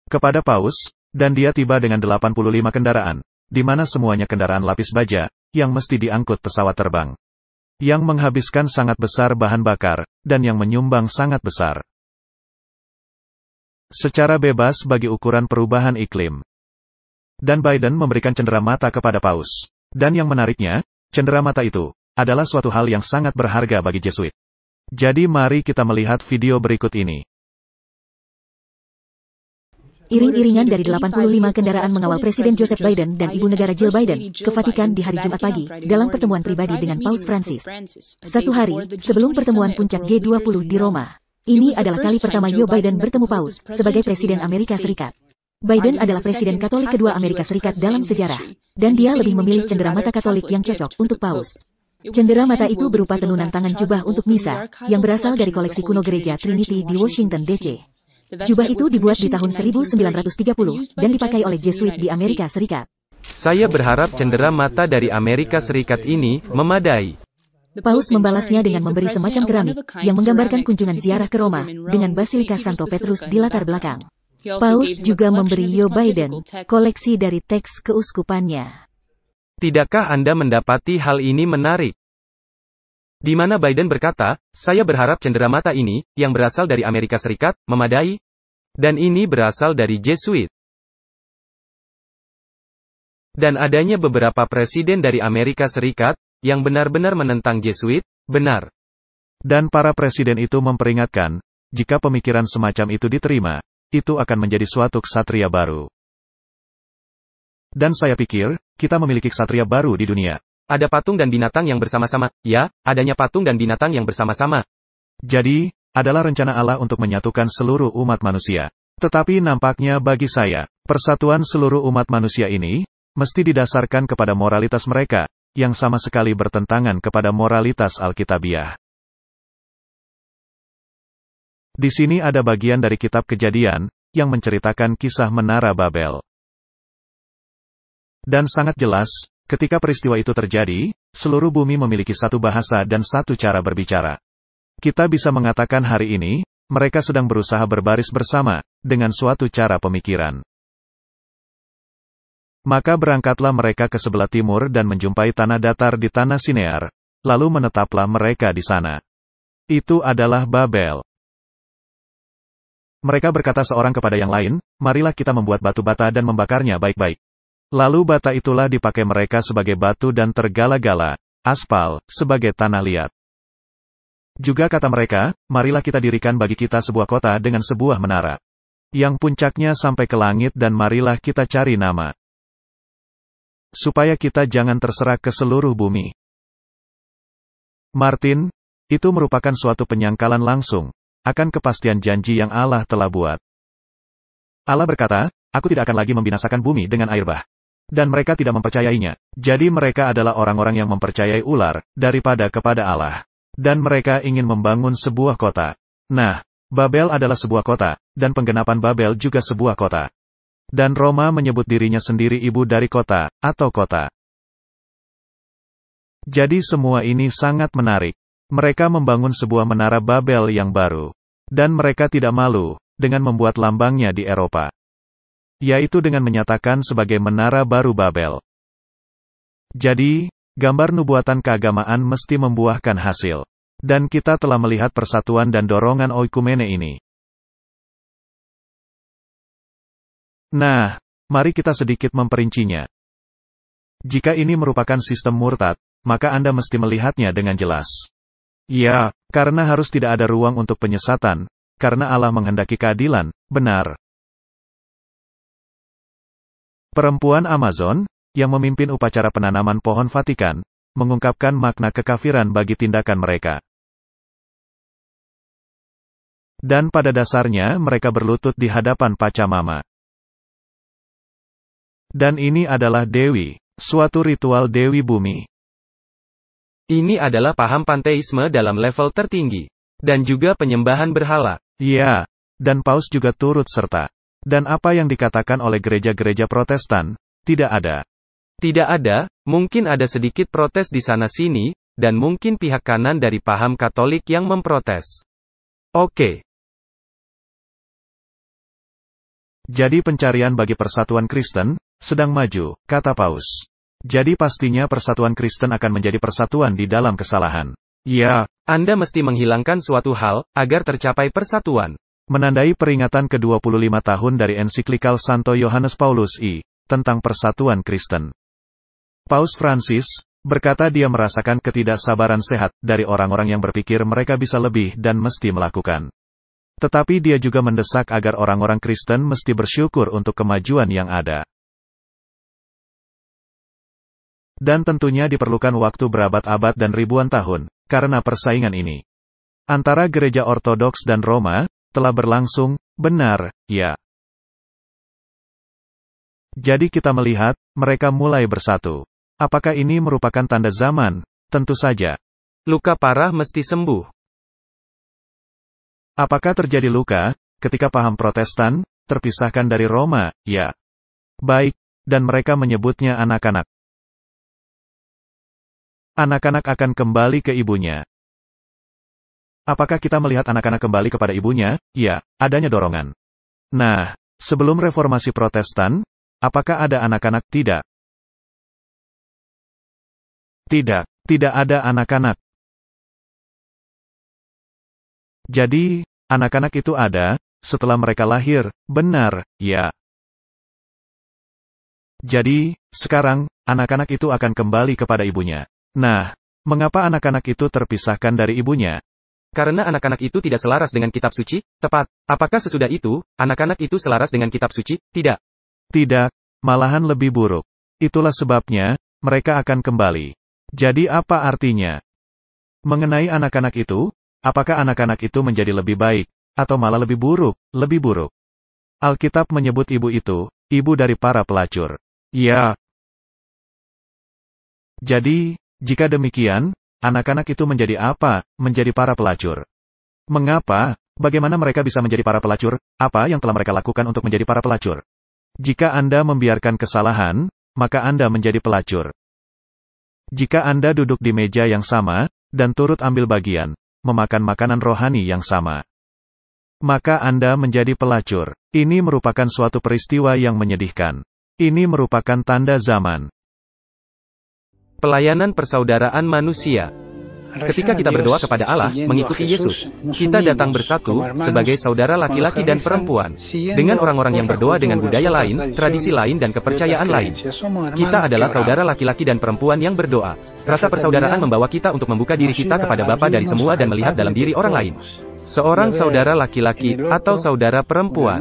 kepada Paus, dan dia tiba dengan 85 kendaraan, di mana semuanya kendaraan lapis baja, yang mesti diangkut pesawat terbang, yang menghabiskan sangat besar bahan bakar, dan yang menyumbang sangat besar secara bebas bagi ukuran perubahan iklim. Dan Biden memberikan cendera mata kepada Paus. Dan yang menariknya, cendera mata itu adalah suatu hal yang sangat berharga bagi Jesuit. Jadi mari kita melihat video berikut ini. Iring-iringan dari 85 kendaraan mengawal Presiden Joseph Biden dan Ibu Negara Jill Biden ke Vatikan di hari Jumat pagi dalam pertemuan pribadi dengan Paus Francis. Satu hari sebelum pertemuan puncak G20 di Roma. Ini adalah kali pertama Joe Biden bertemu Paus sebagai Presiden Amerika Serikat. Biden adalah Presiden Katolik kedua Amerika Serikat dalam sejarah, dan dia lebih memilih cendera mata Katolik yang cocok untuk Paus. Cendera mata itu berupa tenunan tangan jubah untuk misa, yang berasal dari koleksi kuno gereja Trinity di Washington, D.C. Jubah itu dibuat di tahun 1930 dan dipakai oleh Jesuit di Amerika Serikat. Saya berharap cendera mata dari Amerika Serikat ini memadai. Paus membalasnya dengan memberi semacam keramik yang menggambarkan kunjungan ziarah ke Roma dengan Basilika Santo Petrus di latar belakang. Paus juga memberi Joe Biden koleksi dari teks keuskupannya. Tidakkah Anda mendapati hal ini menarik? Di mana Biden berkata, saya berharap cendera mata ini, yang berasal dari Amerika Serikat, memadai. Dan ini berasal dari Jesuit. Dan adanya beberapa presiden dari Amerika Serikat, yang benar-benar menentang Jesuit, benar. Dan para presiden itu memperingatkan, jika pemikiran semacam itu diterima, itu akan menjadi suatu ksatria baru. Dan saya pikir, kita memiliki ksatria baru di dunia. Ada patung dan binatang yang bersama-sama. Ya, adanya patung dan binatang yang bersama-sama. Jadi, adalah rencana Allah untuk menyatukan seluruh umat manusia. Tetapi nampaknya bagi saya, persatuan seluruh umat manusia ini, mesti didasarkan kepada moralitas mereka, yang sama sekali bertentangan kepada moralitas Alkitabiah. Di sini ada bagian dari kitab Kejadian, yang menceritakan kisah Menara Babel. Dan sangat jelas, ketika peristiwa itu terjadi, seluruh bumi memiliki satu bahasa dan satu cara berbicara. Kita bisa mengatakan hari ini, mereka sedang berusaha berbaris bersama, dengan suatu cara pemikiran. Maka berangkatlah mereka ke sebelah timur dan menjumpai tanah datar di tanah Sinear, lalu menetaplah mereka di sana. Itu adalah Babel. Mereka berkata seorang kepada yang lain, marilah kita membuat batu bata dan membakarnya baik-baik. Lalu bata itulah dipakai mereka sebagai batu dan tergala-gala, aspal, sebagai tanah liat. Juga kata mereka, marilah kita dirikan bagi kita sebuah kota dengan sebuah menara, yang puncaknya sampai ke langit dan marilah kita cari nama. Supaya kita jangan terserah ke seluruh bumi. Martin, itu merupakan suatu penyangkalan langsung, akan kepastian janji yang Allah telah buat. Allah berkata, aku tidak akan lagi membinasakan bumi dengan air bah. Dan mereka tidak mempercayainya. Jadi mereka adalah orang-orang yang mempercayai ular, daripada kepada Allah. Dan mereka ingin membangun sebuah kota. Nah, Babel adalah sebuah kota, dan penggenapan Babel juga sebuah kota. Dan Roma menyebut dirinya sendiri ibu dari kota, atau kota. Jadi semua ini sangat menarik. Mereka membangun sebuah menara Babel yang baru. Dan mereka tidak malu, dengan membuat lambangnya di Eropa. Yaitu dengan menyatakan sebagai menara baru Babel. Jadi, gambar nubuatan keagamaan mesti membuahkan hasil. Dan kita telah melihat persatuan dan dorongan oikumene ini. Nah, mari kita sedikit memperincinya. Jika ini merupakan sistem murtad, maka Anda mesti melihatnya dengan jelas. Ya, karena harus tidak ada ruang untuk penyesatan, karena Allah menghendaki keadilan, benar. Perempuan Amazon, yang memimpin upacara penanaman pohon Vatikan, mengungkapkan makna kekafiran bagi tindakan mereka. Dan pada dasarnya mereka berlutut di hadapan Pachamama. Dan ini adalah Dewi, suatu ritual Dewi Bumi. Ini adalah paham panteisme dalam level tertinggi. Dan juga penyembahan berhala. Ya, dan Paus juga turut serta. Dan apa yang dikatakan oleh gereja-gereja Protestan, tidak ada. Tidak ada, mungkin ada sedikit protes di sana-sini, dan mungkin pihak kanan dari paham Katolik yang memprotes. Oke. Jadi pencarian bagi persatuan Kristen sedang maju, kata Paus. Jadi pastinya persatuan Kristen akan menjadi persatuan di dalam kesalahan. Ya, Anda mesti menghilangkan suatu hal, agar tercapai persatuan. Menandai peringatan ke-25 tahun dari ensiklikal Santo Yohanes Paulus I, tentang persatuan Kristen. Paus Francis berkata dia merasakan ketidaksabaran sehat dari orang-orang yang berpikir mereka bisa lebih dan mesti melakukan. Tetapi dia juga mendesak agar orang-orang Kristen mesti bersyukur untuk kemajuan yang ada. Dan tentunya diperlukan waktu berabad-abad dan ribuan tahun, karena persaingan ini antara gereja Ortodoks dan Roma telah berlangsung, benar, ya. Jadi kita melihat, mereka mulai bersatu. Apakah ini merupakan tanda zaman? Tentu saja. Luka parah mesti sembuh. Apakah terjadi luka, ketika paham Protestan terpisahkan dari Roma? Ya. Baik, dan mereka menyebutnya anak-anak. Anak-anak akan kembali ke ibunya. Apakah kita melihat anak-anak kembali kepada ibunya? Ya, adanya dorongan. Nah, sebelum reformasi Protestan, apakah ada anak-anak? Tidak. Tidak, tidak ada anak-anak. Jadi, anak-anak itu ada, setelah mereka lahir, benar, ya. Jadi, sekarang, anak-anak itu akan kembali kepada ibunya. Nah, mengapa anak-anak itu terpisahkan dari ibunya? Karena anak-anak itu tidak selaras dengan kitab suci, tepat. Apakah sesudah itu, anak-anak itu selaras dengan kitab suci? Tidak. Tidak, malahan lebih buruk. Itulah sebabnya, mereka akan kembali. Jadi apa artinya? Mengenai anak-anak itu, apakah anak-anak itu menjadi lebih baik, atau malah lebih buruk, lebih buruk? Alkitab menyebut ibu itu, ibu dari para pelacur. Ya. Jadi, jika demikian, anak-anak itu menjadi apa? Menjadi para pelacur. Mengapa? Bagaimana mereka bisa menjadi para pelacur? Apa yang telah mereka lakukan untuk menjadi para pelacur? Jika Anda membiarkan kesalahan, maka Anda menjadi pelacur. Jika Anda duduk di meja yang sama, dan turut ambil bagian, memakan makanan rohani yang sama, maka Anda menjadi pelacur. Ini merupakan suatu peristiwa yang menyedihkan. Ini merupakan tanda zaman. Pelayanan persaudaraan manusia. Ketika kita berdoa kepada Allah, mengikuti Yesus, kita datang bersatu, sebagai saudara laki-laki dan perempuan, dengan orang-orang yang berdoa dengan budaya lain, tradisi lain dan kepercayaan lain. Kita adalah saudara laki-laki dan perempuan yang berdoa. Rasa persaudaraan membawa kita untuk membuka diri kita kepada Bapa dari semua dan melihat dalam diri orang lain. Seorang saudara laki-laki atau saudara perempuan.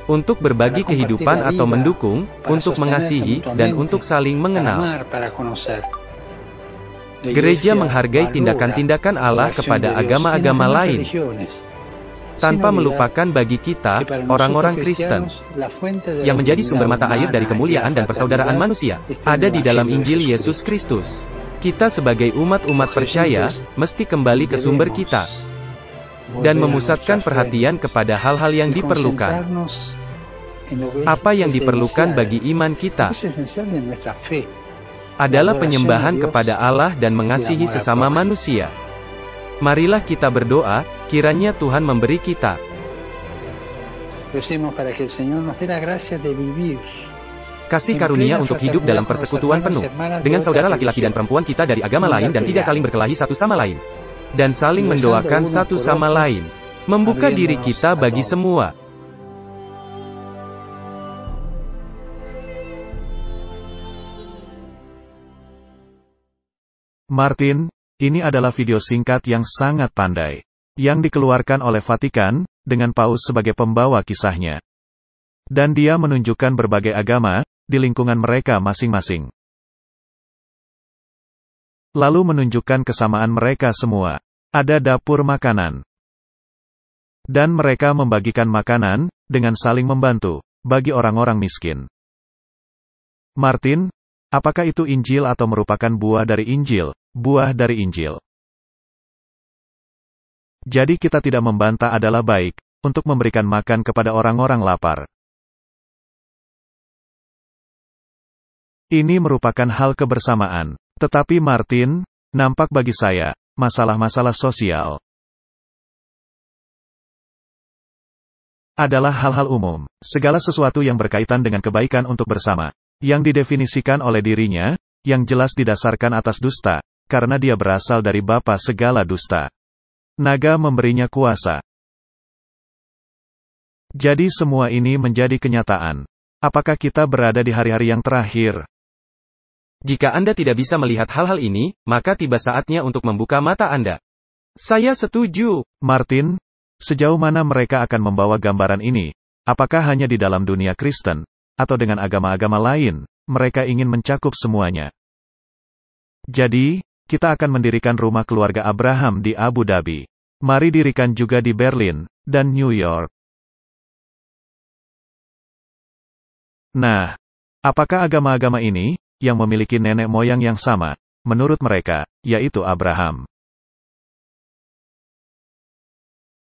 Untuk berbagi kehidupan atau mendukung, untuk mengasihi, dan untuk saling mengenal. Gereja menghargai tindakan-tindakan Allah kepada agama-agama lain, tanpa melupakan bagi kita, orang-orang Kristen, yang menjadi sumber mata air dari kemuliaan dan persaudaraan manusia, ada di dalam Injil Yesus Kristus. Kita sebagai umat-umat percaya, mesti kembali ke sumber kita, dan memusatkan perhatian kepada hal-hal yang diperlukan. Apa yang diperlukan bagi iman kita adalah penyembahan kepada Allah dan mengasihi sesama manusia. Marilah kita berdoa, kiranya Tuhan memberi kita kasih karunia untuk hidup dalam persekutuan penuh dengan saudara laki-laki dan perempuan kita dari agama lain dan tidak saling berkelahi satu sama lain, dan saling mendoakan satu sama lain, membuka diri kita bagi semua. Martin, ini adalah video singkat yang sangat pandai, yang dikeluarkan oleh Vatikan, dengan Paus sebagai pembawa kisahnya. Dan dia menunjukkan berbagai agama, di lingkungan mereka masing-masing. Lalu menunjukkan kesamaan mereka semua. Ada dapur makanan. Dan mereka membagikan makanan, dengan saling membantu, bagi orang-orang miskin. Martin, apakah itu Injil atau merupakan buah dari Injil? Buah dari Injil. Jadi kita tidak membantah adalah baik, untuk memberikan makan kepada orang-orang lapar. Ini merupakan hal kebersamaan, Tetapi Martin, nampak bagi saya, masalah-masalah sosial adalah hal-hal umum, segala sesuatu yang berkaitan dengan kebaikan untuk bersama, yang didefinisikan oleh dirinya, yang jelas didasarkan atas dusta, karena dia berasal dari bapa segala dusta. Naga memberinya kuasa. Jadi semua ini menjadi kenyataan. Apakah kita berada di hari-hari yang terakhir? Jika Anda tidak bisa melihat hal-hal ini, maka tiba saatnya untuk membuka mata Anda. Saya setuju. Martin, sejauh mana mereka akan membawa gambaran ini? Apakah hanya di dalam dunia Kristen, atau dengan agama-agama lain, mereka ingin mencakup semuanya? Jadi, kita akan mendirikan rumah keluarga Abraham di Abu Dhabi. Mari dirikan juga di Berlin, dan New York. Nah, apakah agama-agama ini, yang memiliki nenek moyang yang sama, menurut mereka, yaitu Abraham?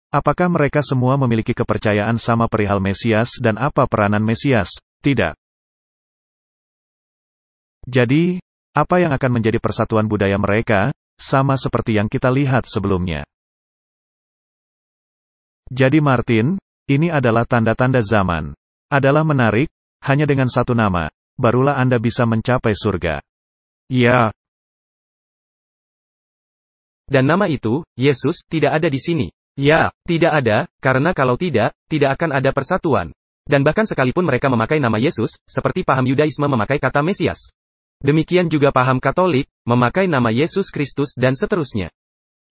Apakah mereka semua memiliki kepercayaan sama perihal Mesias dan apa peranan Mesias? Tidak. Jadi, apa yang akan menjadi persatuan budaya mereka, sama seperti yang kita lihat sebelumnya. Jadi Martin, ini adalah tanda-tanda zaman. Adalah menarik, hanya dengan satu nama, barulah Anda bisa mencapai surga. Ya. Dan nama itu, Yesus, tidak ada di sini. Ya, tidak ada, karena kalau tidak, tidak akan ada persatuan. Dan bahkan sekalipun mereka memakai nama Yesus, seperti paham Yudaisme memakai kata Mesias. Demikian juga paham Katolik, memakai nama Yesus Kristus dan seterusnya.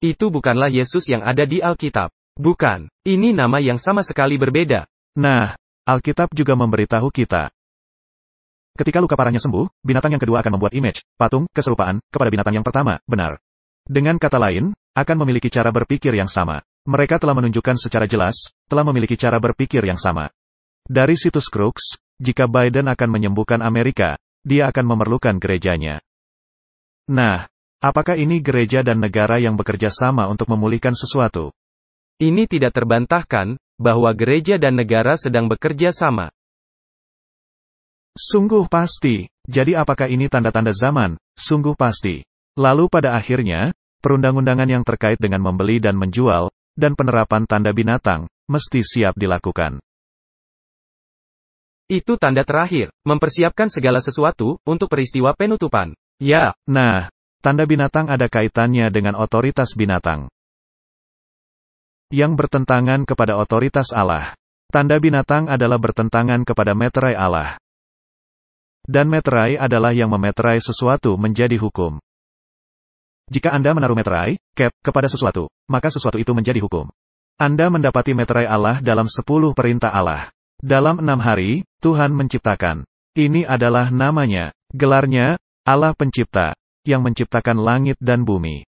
Itu bukanlah Yesus yang ada di Alkitab. Bukan. Ini nama yang sama sekali berbeda. Nah, Alkitab juga memberitahu kita. Ketika luka parahnya sembuh, binatang yang kedua akan membuat image, patung, keserupaan, kepada binatang yang pertama, benar. Dengan kata lain, akan memiliki cara berpikir yang sama. Mereka telah menunjukkan secara jelas, telah memiliki cara berpikir yang sama. Dari situs Crux, jika Biden akan menyembuhkan Amerika, dia akan memerlukan gerejanya. Nah, apakah ini gereja dan negara yang bekerja sama untuk memulihkan sesuatu? Ini tidak terbantahkan, bahwa gereja dan negara sedang bekerja sama. Sungguh pasti. Jadi apakah ini tanda-tanda zaman? Sungguh pasti. Lalu pada akhirnya, perundang-undangan yang terkait dengan membeli dan menjual, dan penerapan tanda binatang, mesti siap dilakukan. Itu tanda terakhir, mempersiapkan segala sesuatu, untuk peristiwa penutupan. Ya. Nah, tanda binatang ada kaitannya dengan otoritas binatang. Yang bertentangan kepada otoritas Allah. Tanda binatang adalah bertentangan kepada meterai Allah. Dan meterai adalah yang memeterai sesuatu menjadi hukum. Jika Anda menaruh meterai, cap, kepada sesuatu, maka sesuatu itu menjadi hukum. Anda mendapati meterai Allah dalam 10 perintah Allah. Dalam 6 hari, Tuhan menciptakan. Ini adalah namanya, gelarnya, Allah Pencipta, yang menciptakan langit dan bumi.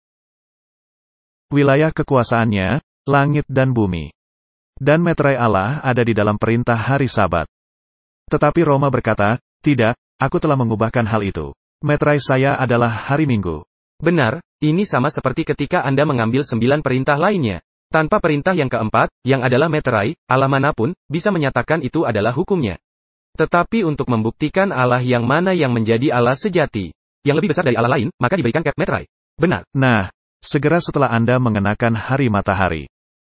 Wilayah kekuasaannya, langit dan bumi. Dan meterai Allah ada di dalam perintah hari Sabat. Tetapi Roma berkata, tidak, aku telah mengubahkan hal itu. Meterai saya adalah hari Minggu. Benar, ini sama seperti ketika Anda mengambil 9 perintah lainnya. Tanpa perintah yang keempat, yang adalah meterai, Allah manapun, bisa menyatakan itu adalah hukumnya. Tetapi untuk membuktikan Allah yang mana yang menjadi Allah sejati, yang lebih besar dari Allah lain, maka diberikan cap meterai. Benar. Nah, segera setelah Anda mengenakan hari matahari.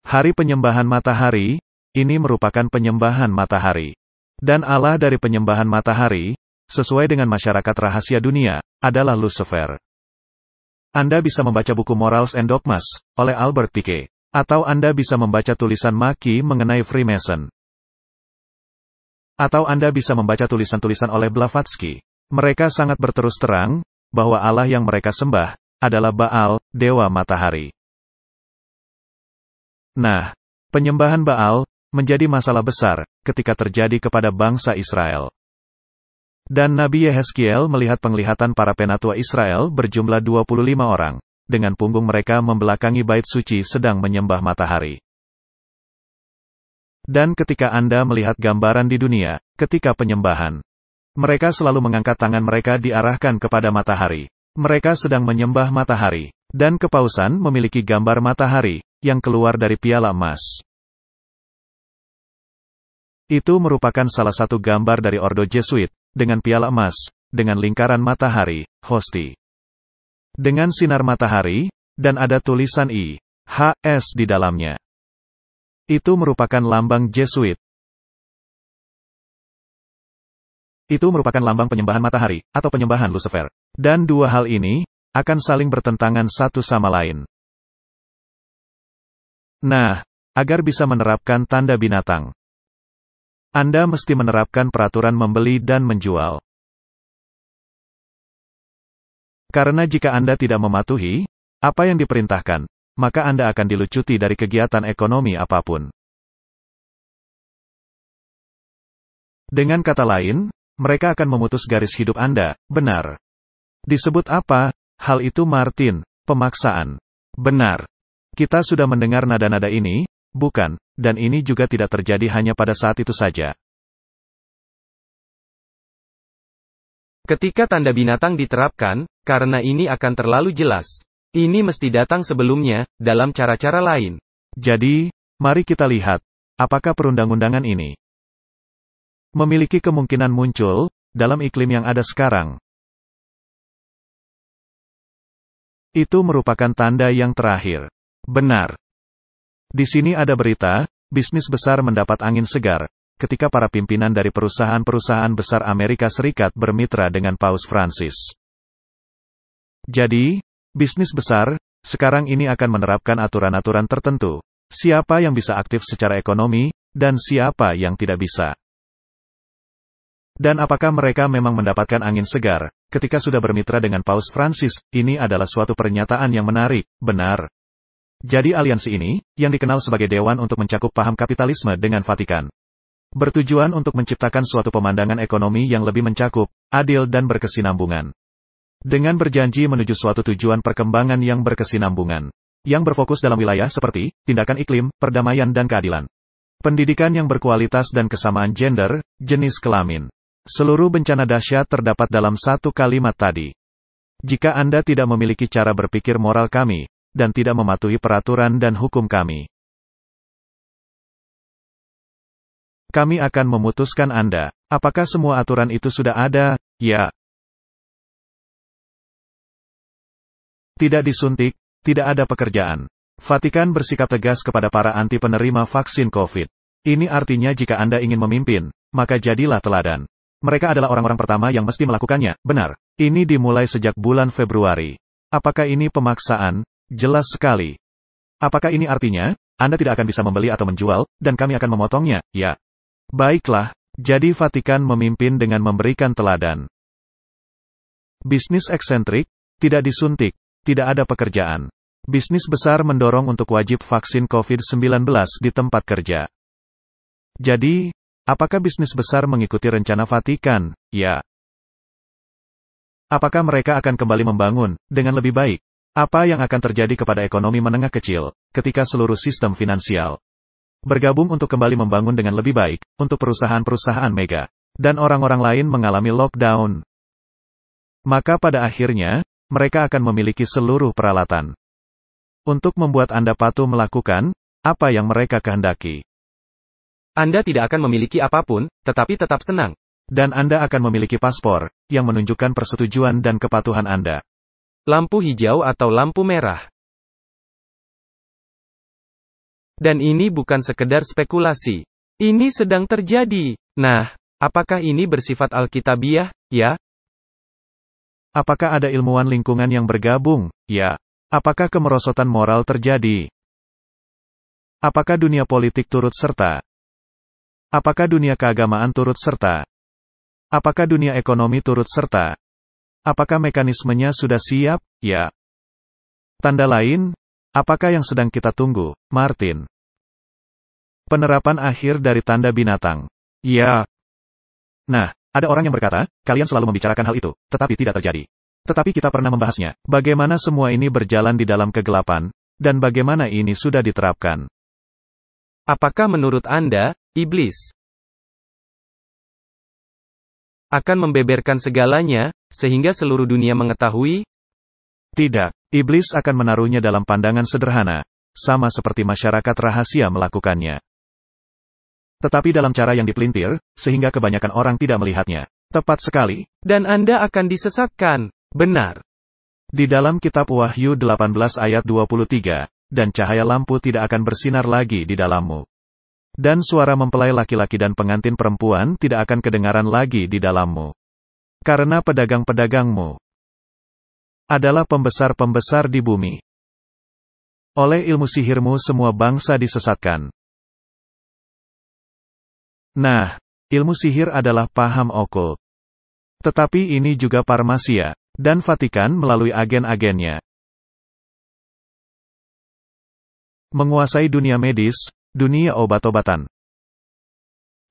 Hari penyembahan matahari, ini merupakan penyembahan matahari. Dan Allah dari penyembahan matahari, sesuai dengan masyarakat rahasia dunia, adalah Lucifer. Anda bisa membaca buku Morals and Dogmas, oleh Albert Pike. Atau Anda bisa membaca tulisan Maki mengenai Freemason. Atau Anda bisa membaca tulisan-tulisan oleh Blavatsky. Mereka sangat berterus terang, bahwa Allah yang mereka sembah, adalah Baal, dewa matahari. Nah, penyembahan Baal, menjadi masalah besar, ketika terjadi kepada bangsa Israel. Dan Nabi Yehezkiel melihat penglihatan para penatua Israel berjumlah 25 orang, dengan punggung mereka membelakangi bait suci sedang menyembah matahari. Dan ketika Anda melihat gambaran di dunia, ketika penyembahan, mereka selalu mengangkat tangan mereka diarahkan kepada matahari. Mereka sedang menyembah matahari, dan kepausan memiliki gambar matahari, yang keluar dari piala emas. Itu merupakan salah satu gambar dari Ordo Jesuit, dengan piala emas, dengan lingkaran matahari, hosti. dengan sinar matahari, dan ada tulisan I.H.S. di dalamnya. Itu merupakan lambang Jesuit. Itu merupakan lambang penyembahan matahari, atau penyembahan Lucifer. Dan dua hal ini akan saling bertentangan satu sama lain. Nah, agar bisa menerapkan tanda binatang, Anda mesti menerapkan peraturan membeli dan menjual. Karena jika Anda tidak mematuhi apa yang diperintahkan, maka Anda akan dilucuti dari kegiatan ekonomi apapun. Dengan kata lain, mereka akan memutus garis hidup Anda, benar. Disebut apa? Hal itu Martin, pemaksaan. Benar. Kita sudah mendengar nada-nada ini, bukan, dan ini juga tidak terjadi hanya pada saat itu saja. Ketika tanda binatang diterapkan, karena ini akan terlalu jelas. Ini mesti datang sebelumnya, dalam cara-cara lain. Jadi, mari kita lihat, apakah perundang-undangan ini memiliki kemungkinan muncul dalam iklim yang ada sekarang. Itu merupakan tanda yang terakhir. Benar. Di sini ada berita, bisnis besar mendapat angin segar, ketika para pimpinan dari perusahaan-perusahaan besar Amerika Serikat bermitra dengan Paus Francis. Jadi, bisnis besar, sekarang ini akan menerapkan aturan-aturan tertentu. Siapa yang bisa aktif secara ekonomi, dan siapa yang tidak bisa. Dan apakah mereka memang mendapatkan angin segar, ketika sudah bermitra dengan Paus Francis? Ini adalah suatu pernyataan yang menarik, benar. Jadi aliansi ini, yang dikenal sebagai Dewan untuk mencakup paham kapitalisme dengan Vatikan, bertujuan untuk menciptakan suatu pemandangan ekonomi yang lebih mencakup, adil dan berkesinambungan. Dengan berjanji menuju suatu tujuan perkembangan yang berkesinambungan, yang berfokus dalam wilayah seperti, tindakan iklim, perdamaian dan keadilan, pendidikan yang berkualitas dan kesamaan gender, jenis kelamin. Seluruh bencana dahsyat terdapat dalam satu kalimat tadi. Jika Anda tidak memiliki cara berpikir moral kami, dan tidak mematuhi peraturan dan hukum kami, kami akan memutuskan Anda. Apakah semua aturan itu sudah ada? Ya. Tidak disuntik, tidak ada pekerjaan. Vatikan bersikap tegas kepada para anti penerima vaksin COVID. Ini artinya jika Anda ingin memimpin, maka jadilah teladan. Mereka adalah orang-orang pertama yang mesti melakukannya, benar. Ini dimulai sejak bulan Februari. Apakah ini pemaksaan? Jelas sekali. Apakah ini artinya, Anda tidak akan bisa membeli atau menjual, dan kami akan memotongnya? Ya. Baiklah, jadi Vatikan memimpin dengan memberikan teladan. Bisnis eksentrik, tidak disuntik, tidak ada pekerjaan. Bisnis besar mendorong untuk wajib vaksin COVID-19 di tempat kerja. Jadi, apakah bisnis besar mengikuti rencana Vatikan? Ya. Apakah mereka akan kembali membangun dengan lebih baik? Apa yang akan terjadi kepada ekonomi menengah kecil ketika seluruh sistem finansial bergabung untuk kembali membangun dengan lebih baik untuk perusahaan-perusahaan mega dan orang-orang lain mengalami lockdown? Maka pada akhirnya, mereka akan memiliki seluruh peralatan untuk membuat Anda patuh melakukan apa yang mereka kehendaki. Anda tidak akan memiliki apapun, tetapi tetap senang. Dan Anda akan memiliki paspor yang menunjukkan persetujuan dan kepatuhan Anda. Lampu hijau atau lampu merah. Dan ini bukan sekedar spekulasi. Ini sedang terjadi. Nah, apakah ini bersifat alkitabiah? Ya. Apakah ada ilmuwan lingkungan yang bergabung? Ya. Apakah kemerosotan moral terjadi? Apakah dunia politik turut serta? Apakah dunia keagamaan turut serta? Apakah dunia ekonomi turut serta? Apakah mekanismenya sudah siap? Ya. Tanda lain, apakah yang sedang kita tunggu, Martin? Penerapan akhir dari tanda binatang. Ya. Nah, ada orang yang berkata, kalian selalu membicarakan hal itu, tetapi tidak terjadi. Tetapi kita pernah membahasnya, bagaimana semua ini berjalan di dalam kegelapan, dan bagaimana ini sudah diterapkan. Apakah menurut Anda, iblis akan membeberkan segalanya, sehingga seluruh dunia mengetahui? Tidak, iblis akan menaruhnya dalam pandangan sederhana, sama seperti masyarakat rahasia melakukannya. Tetapi dalam cara yang dipelintir, sehingga kebanyakan orang tidak melihatnya. Tepat sekali. Dan Anda akan disesatkan. Benar. Di dalam kitab Wahyu 18 ayat 23, dan cahaya lampu tidak akan bersinar lagi di dalammu. Dan suara mempelai laki-laki dan pengantin perempuan tidak akan kedengaran lagi di dalammu. Karena pedagang-pedagangmu adalah pembesar-pembesar di bumi. Oleh ilmu sihirmu semua bangsa disesatkan. Nah, ilmu sihir adalah paham okult. Tetapi ini juga parmasia, dan Vatikan melalui agen-agennya menguasai dunia medis, dunia obat-obatan,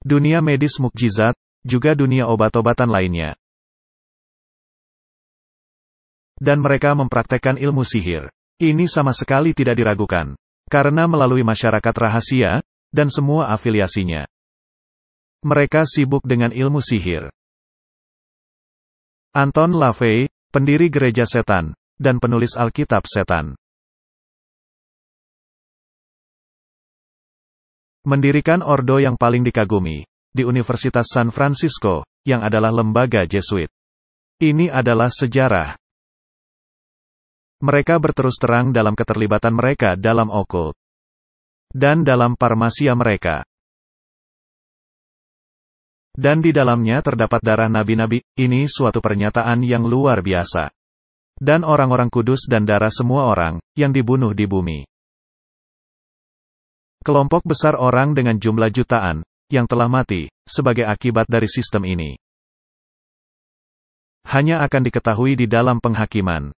dunia medis mukjizat, juga dunia obat-obatan lainnya. Dan mereka mempraktekkan ilmu sihir. Ini sama sekali tidak diragukan. Karena melalui masyarakat rahasia, dan semua afiliasinya. Mereka sibuk dengan ilmu sihir. Anton LaVey, pendiri Gereja Setan, dan penulis Alkitab Setan, mendirikan ordo yang paling dikagumi, di Universitas San Francisco, yang adalah lembaga Jesuit. Ini adalah sejarah. Mereka berterus terang dalam keterlibatan mereka dalam okult. Dan dalam parmasia mereka. Dan di dalamnya terdapat darah nabi-nabi, ini suatu pernyataan yang luar biasa. Dan orang-orang kudus dan darah semua orang, yang dibunuh di bumi. Kelompok besar orang dengan jumlah jutaan, yang telah mati, sebagai akibat dari sistem ini. Hanya akan diketahui di dalam penghakiman.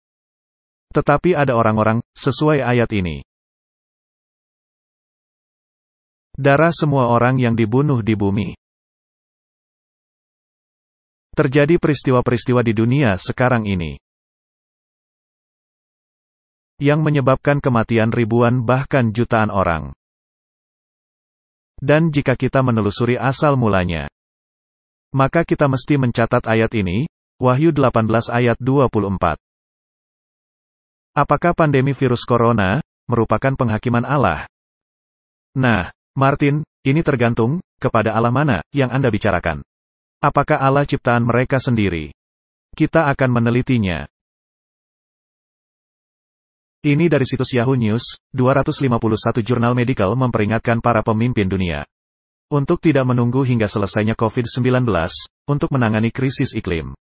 Tetapi ada orang-orang, sesuai ayat ini. Darah semua orang yang dibunuh di bumi. Terjadi peristiwa-peristiwa di dunia sekarang ini. Yang menyebabkan kematian ribuan bahkan jutaan orang. Dan jika kita menelusuri asal mulanya, maka kita mesti mencatat ayat ini, Wahyu 18 ayat 24. Apakah pandemi virus corona merupakan penghakiman Allah? Nah, Martin, ini tergantung kepada Allah mana yang Anda bicarakan. Apakah Allah ciptaan mereka sendiri? Kita akan menelitinya. Ini dari situs Yahoo News, 251 jurnal medical memperingatkan para pemimpin dunia untuk tidak menunggu hingga selesainya COVID-19 untuk menangani krisis iklim.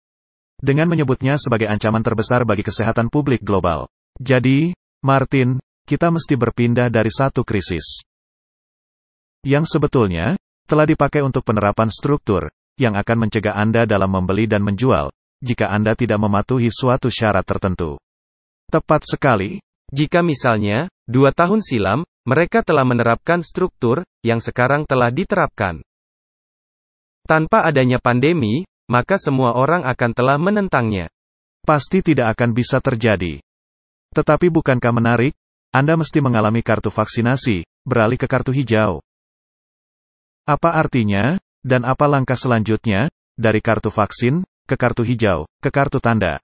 Dengan menyebutnya sebagai ancaman terbesar bagi kesehatan publik global. Jadi, Martin, kita mesti berpindah dari satu krisis yang sebetulnya telah dipakai untuk penerapan struktur yang akan mencegah Anda dalam membeli dan menjual jika Anda tidak mematuhi suatu syarat tertentu. Tepat sekali. Jika misalnya, 2 tahun silam, mereka telah menerapkan struktur yang sekarang telah diterapkan. Tanpa adanya pandemi, maka semua orang akan telah menentangnya. Pasti tidak akan bisa terjadi. Tetapi bukankah menarik? Anda mesti mengalami kartu vaksinasi, beralih ke kartu hijau. Apa artinya, dan apa langkah selanjutnya, dari kartu vaksin, ke kartu hijau, ke kartu tanda?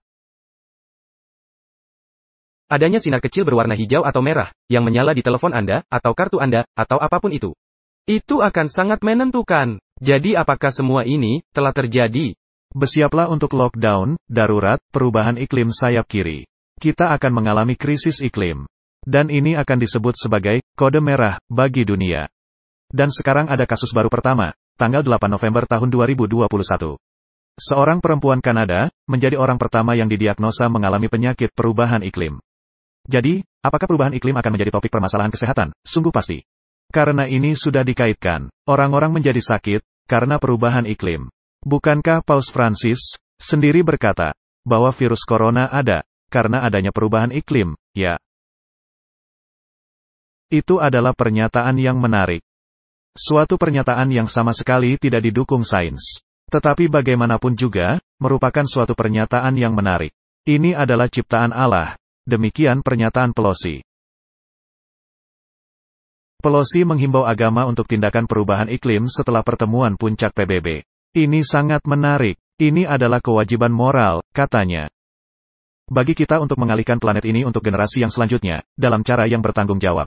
Adanya sinar kecil berwarna hijau atau merah, yang menyala di telepon Anda, atau kartu Anda, atau apapun itu. Itu akan sangat menentukan. Jadi apakah semua ini telah terjadi? Bersiaplah untuk lockdown, darurat, perubahan iklim sayap kiri. Kita akan mengalami krisis iklim. Dan ini akan disebut sebagai kode merah bagi dunia. Dan sekarang ada kasus baru pertama, tanggal 8 November tahun 2021. Seorang perempuan Kanada menjadi orang pertama yang didiagnosa mengalami penyakit perubahan iklim. Jadi, apakah perubahan iklim akan menjadi topik permasalahan kesehatan? Sungguh pasti. Karena ini sudah dikaitkan, orang-orang menjadi sakit karena perubahan iklim. Bukankah Paus Francis sendiri berkata bahwa virus corona ada karena adanya perubahan iklim, ya? Itu adalah pernyataan yang menarik. Suatu pernyataan yang sama sekali tidak didukung sains. Tetapi bagaimanapun juga, merupakan suatu pernyataan yang menarik. Ini adalah ciptaan Allah. Demikian pernyataan Pelosi. Pelosi menghimbau agama untuk tindakan perubahan iklim setelah pertemuan puncak PBB. Ini sangat menarik. Ini adalah kewajiban moral, katanya. Bagi kita untuk mengalihkan planet ini untuk generasi yang selanjutnya, dalam cara yang bertanggung jawab.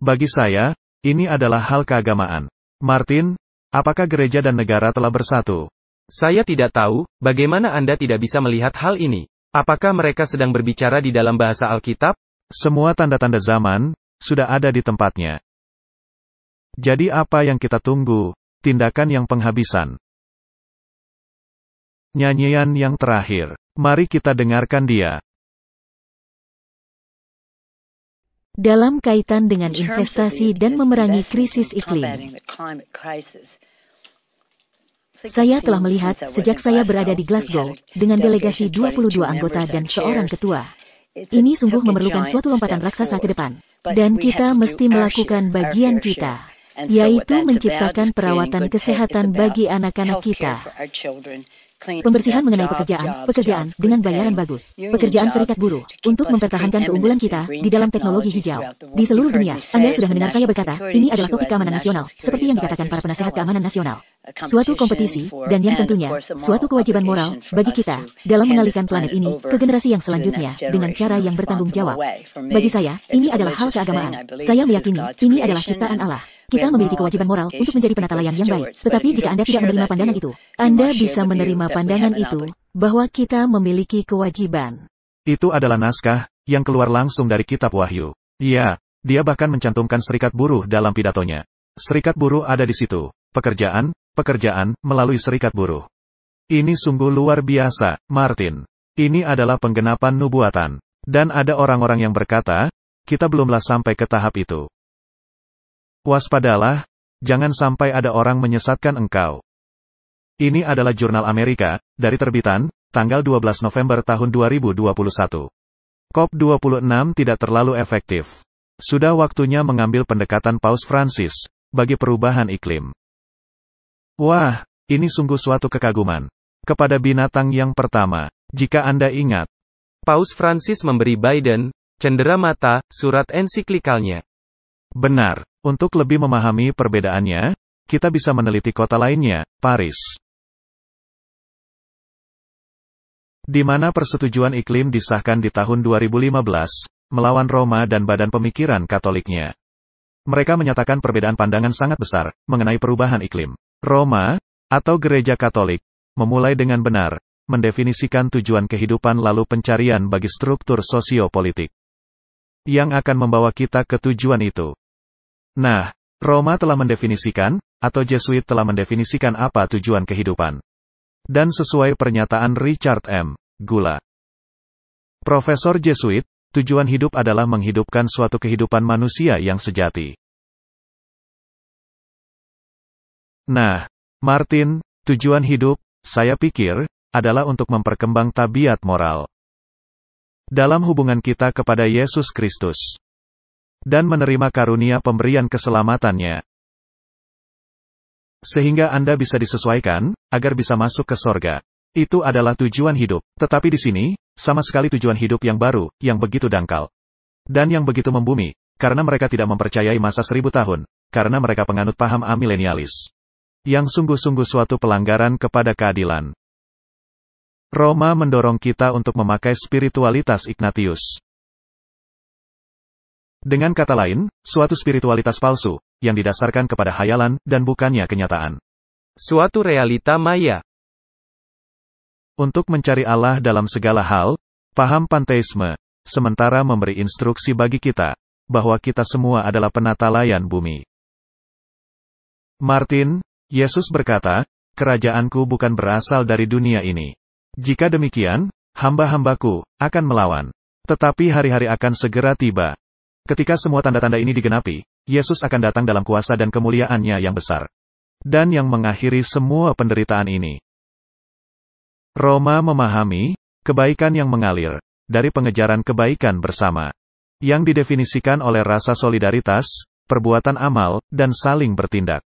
Bagi saya, ini adalah hal keagamaan. Martin, apakah gereja dan negara telah bersatu? Saya tidak tahu, bagaimana Anda tidak bisa melihat hal ini. Apakah mereka sedang berbicara di dalam bahasa Alkitab? Semua tanda-tanda zaman sudah ada di tempatnya. Jadi apa yang kita tunggu? Tindakan yang penghabisan. Nyanyian yang terakhir. Mari kita dengarkan dia. Dalam kaitan dengan investasi dan memerangi krisis iklim. Saya telah melihat sejak saya berada di Glasgow, dengan delegasi 22 anggota dan seorang ketua. Ini sungguh memerlukan suatu lompatan raksasa ke depan. Dan kita mesti melakukan bagian kita, yaitu menciptakan perawatan kesehatan bagi anak-anak kita. Pembersihan mengenai pekerjaan dengan bayaran bagus, pekerjaan serikat buruh, untuk mempertahankan keunggulan kita di dalam teknologi hijau. Di seluruh dunia, Anda sudah mendengar saya berkata, ini adalah topik keamanan nasional, seperti yang dikatakan para penasehat keamanan nasional. Suatu kompetisi, dan yang tentunya, suatu kewajiban moral, bagi kita, dalam mengalihkan planet ini, ke generasi yang selanjutnya, dengan cara yang bertanggung jawab. Bagi saya, ini adalah hal keagamaan. Saya meyakini, ini adalah ciptaan Allah. Kita memiliki kewajiban moral untuk menjadi penata layan yang baik. Tetapi jika Anda tidak menerima pandangan itu, Anda bisa menerima pandangan itu, bahwa kita memiliki kewajiban. Itu adalah naskah, yang keluar langsung dari kitab Wahyu. Ya, dia bahkan mencantumkan serikat buruh dalam pidatonya. Serikat buruh ada di situ. Pekerjaan, melalui serikat buruh. Ini sungguh luar biasa, Martin. Ini adalah penggenapan nubuatan. Dan ada orang-orang yang berkata, kita belumlah sampai ke tahap itu. Waspadalah, jangan sampai ada orang menyesatkan engkau. Ini adalah Jurnal Amerika, dari terbitan, tanggal 12 November tahun 2021. COP26 tidak terlalu efektif. Sudah waktunya mengambil pendekatan Paus Francis, bagi perubahan iklim. Wah, ini sungguh suatu kekaguman. Kepada binatang yang pertama, jika Anda ingat. Paus Francis memberi Biden, cenderamata, surat ensiklikalnya. Benar. Untuk lebih memahami perbedaannya, kita bisa meneliti kota lainnya, Paris. Di mana persetujuan iklim disahkan di tahun 2015, melawan Roma dan Badan Pemikiran Katoliknya. Mereka menyatakan perbedaan pandangan sangat besar, mengenai perubahan iklim. Roma, atau Gereja Katolik, memulai dengan benar, mendefinisikan tujuan kehidupan lalu pencarian bagi struktur sosiopolitik. Yang akan membawa kita ke tujuan itu. Nah, Roma telah mendefinisikan, atau Jesuit telah mendefinisikan apa tujuan kehidupan. Dan sesuai pernyataan Richard M. Gula, Profesor Jesuit, tujuan hidup adalah menghidupkan suatu kehidupan manusia yang sejati. Nah, Martin, tujuan hidup, saya pikir, adalah untuk memperkembang tabiat moral. Dalam hubungan kita kepada Yesus Kristus. Dan menerima karunia pemberian keselamatannya. Sehingga Anda bisa disesuaikan, agar bisa masuk ke sorga. Itu adalah tujuan hidup. Tetapi di sini, sama sekali tujuan hidup yang baru, yang begitu dangkal. Dan yang begitu membumi, karena mereka tidak mempercayai masa 1000 tahun, karena mereka penganut paham amilenialis. Yang sungguh-sungguh suatu pelanggaran kepada keadilan. Roma mendorong kita untuk memakai spiritualitas Ignatius. Dengan kata lain, suatu spiritualitas palsu, yang didasarkan kepada hayalan, dan bukannya kenyataan. Suatu realita maya. Untuk mencari Allah dalam segala hal, paham panteisme, sementara memberi instruksi bagi kita, bahwa kita semua adalah penata layan bumi. Martin, Yesus berkata, kerajaanku bukan berasal dari dunia ini. Jika demikian, hamba-hambaku akan melawan. Tetapi hari-hari akan segera tiba. Ketika semua tanda-tanda ini digenapi, Yesus akan datang dalam kuasa dan kemuliaannya yang besar. Dan yang mengakhiri semua penderitaan ini. Roma memahami, kebaikan yang mengalir, dari pengejaran kebaikan bersama. Yang didefinisikan oleh rasa solidaritas, perbuatan amal, dan saling bertindak.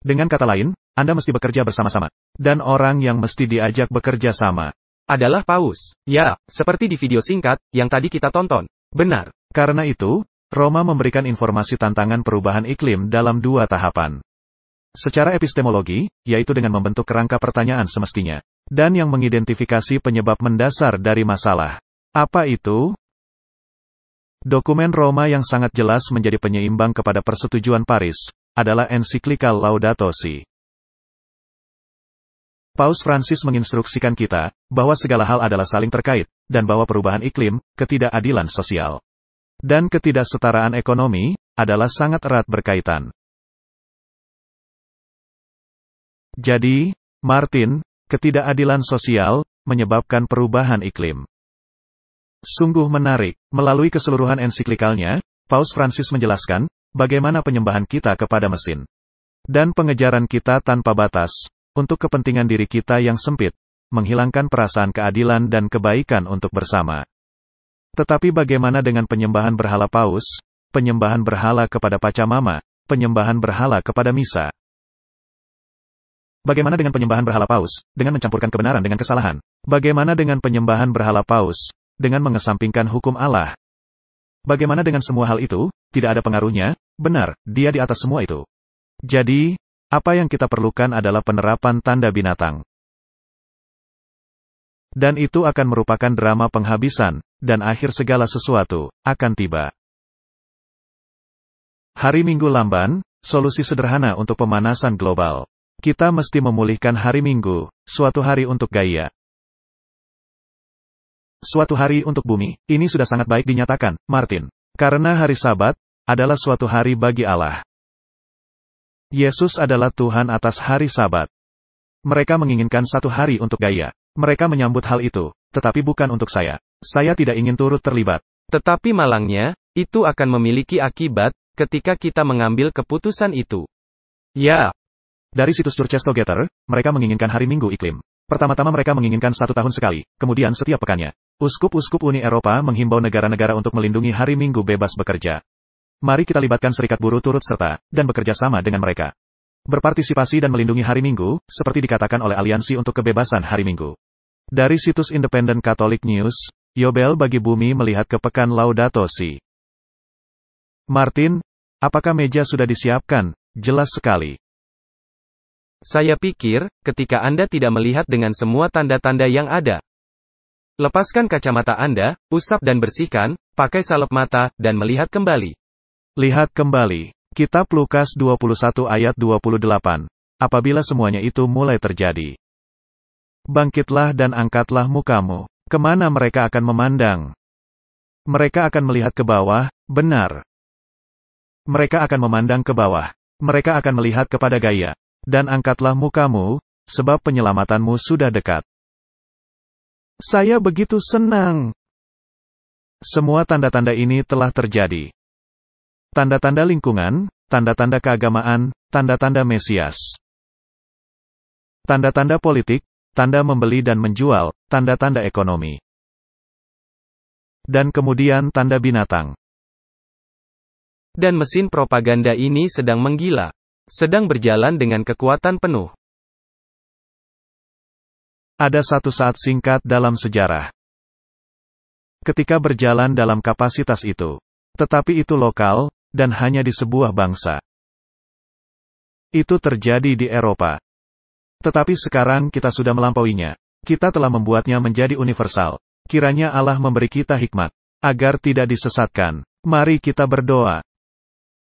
Dengan kata lain, Anda mesti bekerja bersama-sama. Dan orang yang mesti diajak bekerja sama. Adalah Paus. Ya, seperti di video singkat, yang tadi kita tonton. Benar. Karena itu, Roma memberikan informasi tantangan perubahan iklim dalam 2 tahapan. Secara epistemologi, yaitu dengan membentuk kerangka pertanyaan semestinya. Dan yang mengidentifikasi penyebab mendasar dari masalah. Apa itu? Dokumen Roma yang sangat jelas menjadi penyeimbang kepada persetujuan Paris, adalah ensiklikal Laudato Si. Paus Francis menginstruksikan kita, bahwa segala hal adalah saling terkait, dan bahwa perubahan iklim, ketidakadilan sosial, dan ketidaksetaraan ekonomi, adalah sangat erat berkaitan. Jadi, Martin, ketidakadilan sosial, menyebabkan perubahan iklim. Sungguh menarik, melalui keseluruhan ensiklikalnya, Paus Francis menjelaskan, bagaimana penyembahan kita kepada mesin, dan pengejaran kita tanpa batas, untuk kepentingan diri kita yang sempit, menghilangkan perasaan keadilan dan kebaikan untuk bersama. Tetapi bagaimana dengan penyembahan berhala paus, penyembahan berhala kepada Pachamama, penyembahan berhala kepada misa? Bagaimana dengan penyembahan berhala paus, dengan mencampurkan kebenaran dengan kesalahan? Bagaimana dengan penyembahan berhala paus, dengan mengesampingkan hukum Allah? Bagaimana dengan semua hal itu? Tidak ada pengaruhnya, benar, dia di atas semua itu. Jadi, apa yang kita perlukan adalah penerapan tanda binatang. Dan itu akan merupakan drama penghabisan, dan akhir segala sesuatu, akan tiba. Hari Minggu lamban, solusi sederhana untuk pemanasan global. Kita mesti memulihkan hari Minggu, suatu hari untuk gaya. Suatu hari untuk bumi, ini sudah sangat baik dinyatakan, Martin. Karena hari Sabat, adalah suatu hari bagi Allah. Yesus adalah Tuhan atas hari Sabat. Mereka menginginkan satu hari untuk gaya. Mereka menyambut hal itu, tetapi bukan untuk saya. Saya tidak ingin turut terlibat. Tetapi malangnya, itu akan memiliki akibat, ketika kita mengambil keputusan itu. Ya. Dari situs Churches Together, mereka menginginkan hari Minggu iklim. Pertama-tama mereka menginginkan 1 tahun sekali, kemudian setiap pekannya. Uskup-uskup Uni Eropa menghimbau negara-negara untuk melindungi hari Minggu bebas bekerja. Mari kita libatkan serikat buruh turut serta, dan bekerja sama dengan mereka. Berpartisipasi dan melindungi hari Minggu, seperti dikatakan oleh Aliansi untuk Kebebasan Hari Minggu. Dari situs Independent Catholic News, Yobel bagi bumi melihat ke pekan Laudato Si. Martin, apakah meja sudah disiapkan? Jelas sekali. Saya pikir, ketika Anda tidak melihat dengan semua tanda-tanda yang ada. Lepaskan kacamata Anda, usap dan bersihkan, pakai salep mata, dan melihat kembali. Lihat kembali. Kitab Lukas 21 ayat 28. Apabila semuanya itu mulai terjadi. Bangkitlah dan angkatlah mukamu. Kemana mereka akan memandang? Mereka akan melihat ke bawah, benar. Mereka akan memandang ke bawah. Mereka akan melihat kepada gaya. Dan angkatlah mukamu, sebab penyelamatanmu sudah dekat. Saya begitu senang. Semua tanda-tanda ini telah terjadi. Tanda-tanda lingkungan, tanda-tanda keagamaan, tanda-tanda Mesias. Tanda-tanda politik, tanda membeli dan menjual, tanda-tanda ekonomi. Dan kemudian tanda binatang. Dan mesin propaganda ini sedang menggila. Sedang berjalan dengan kekuatan penuh. Ada satu saat singkat dalam sejarah. Ketika berjalan dalam kapasitas itu. Tetapi itu lokal, dan hanya di sebuah bangsa. Itu terjadi di Eropa. Tetapi sekarang kita sudah melampauinya. Kita telah membuatnya menjadi universal. Kiranya Allah memberi kita hikmat, agar tidak disesatkan. Mari kita berdoa.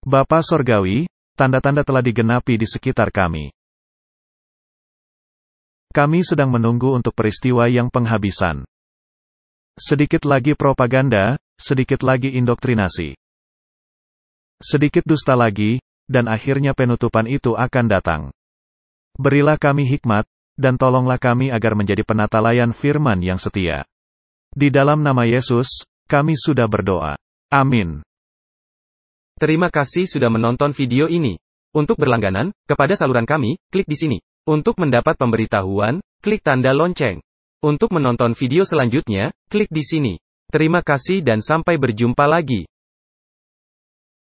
Bapa Sorgawi, tanda-tanda telah digenapi di sekitar kami. Kami sedang menunggu untuk peristiwa yang penghabisan. Sedikit lagi propaganda, sedikit lagi indoktrinasi. Sedikit dusta lagi, dan akhirnya penutupan itu akan datang. Berilah kami hikmat, dan tolonglah kami agar menjadi penatalayan firman yang setia. Di dalam nama Yesus, kami sudah berdoa. Amin. Terima kasih sudah menonton video ini. Untuk berlangganan kepada saluran kami, klik di sini. Untuk mendapat pemberitahuan, klik tanda lonceng. Untuk menonton video selanjutnya, klik di sini. Terima kasih dan sampai berjumpa lagi.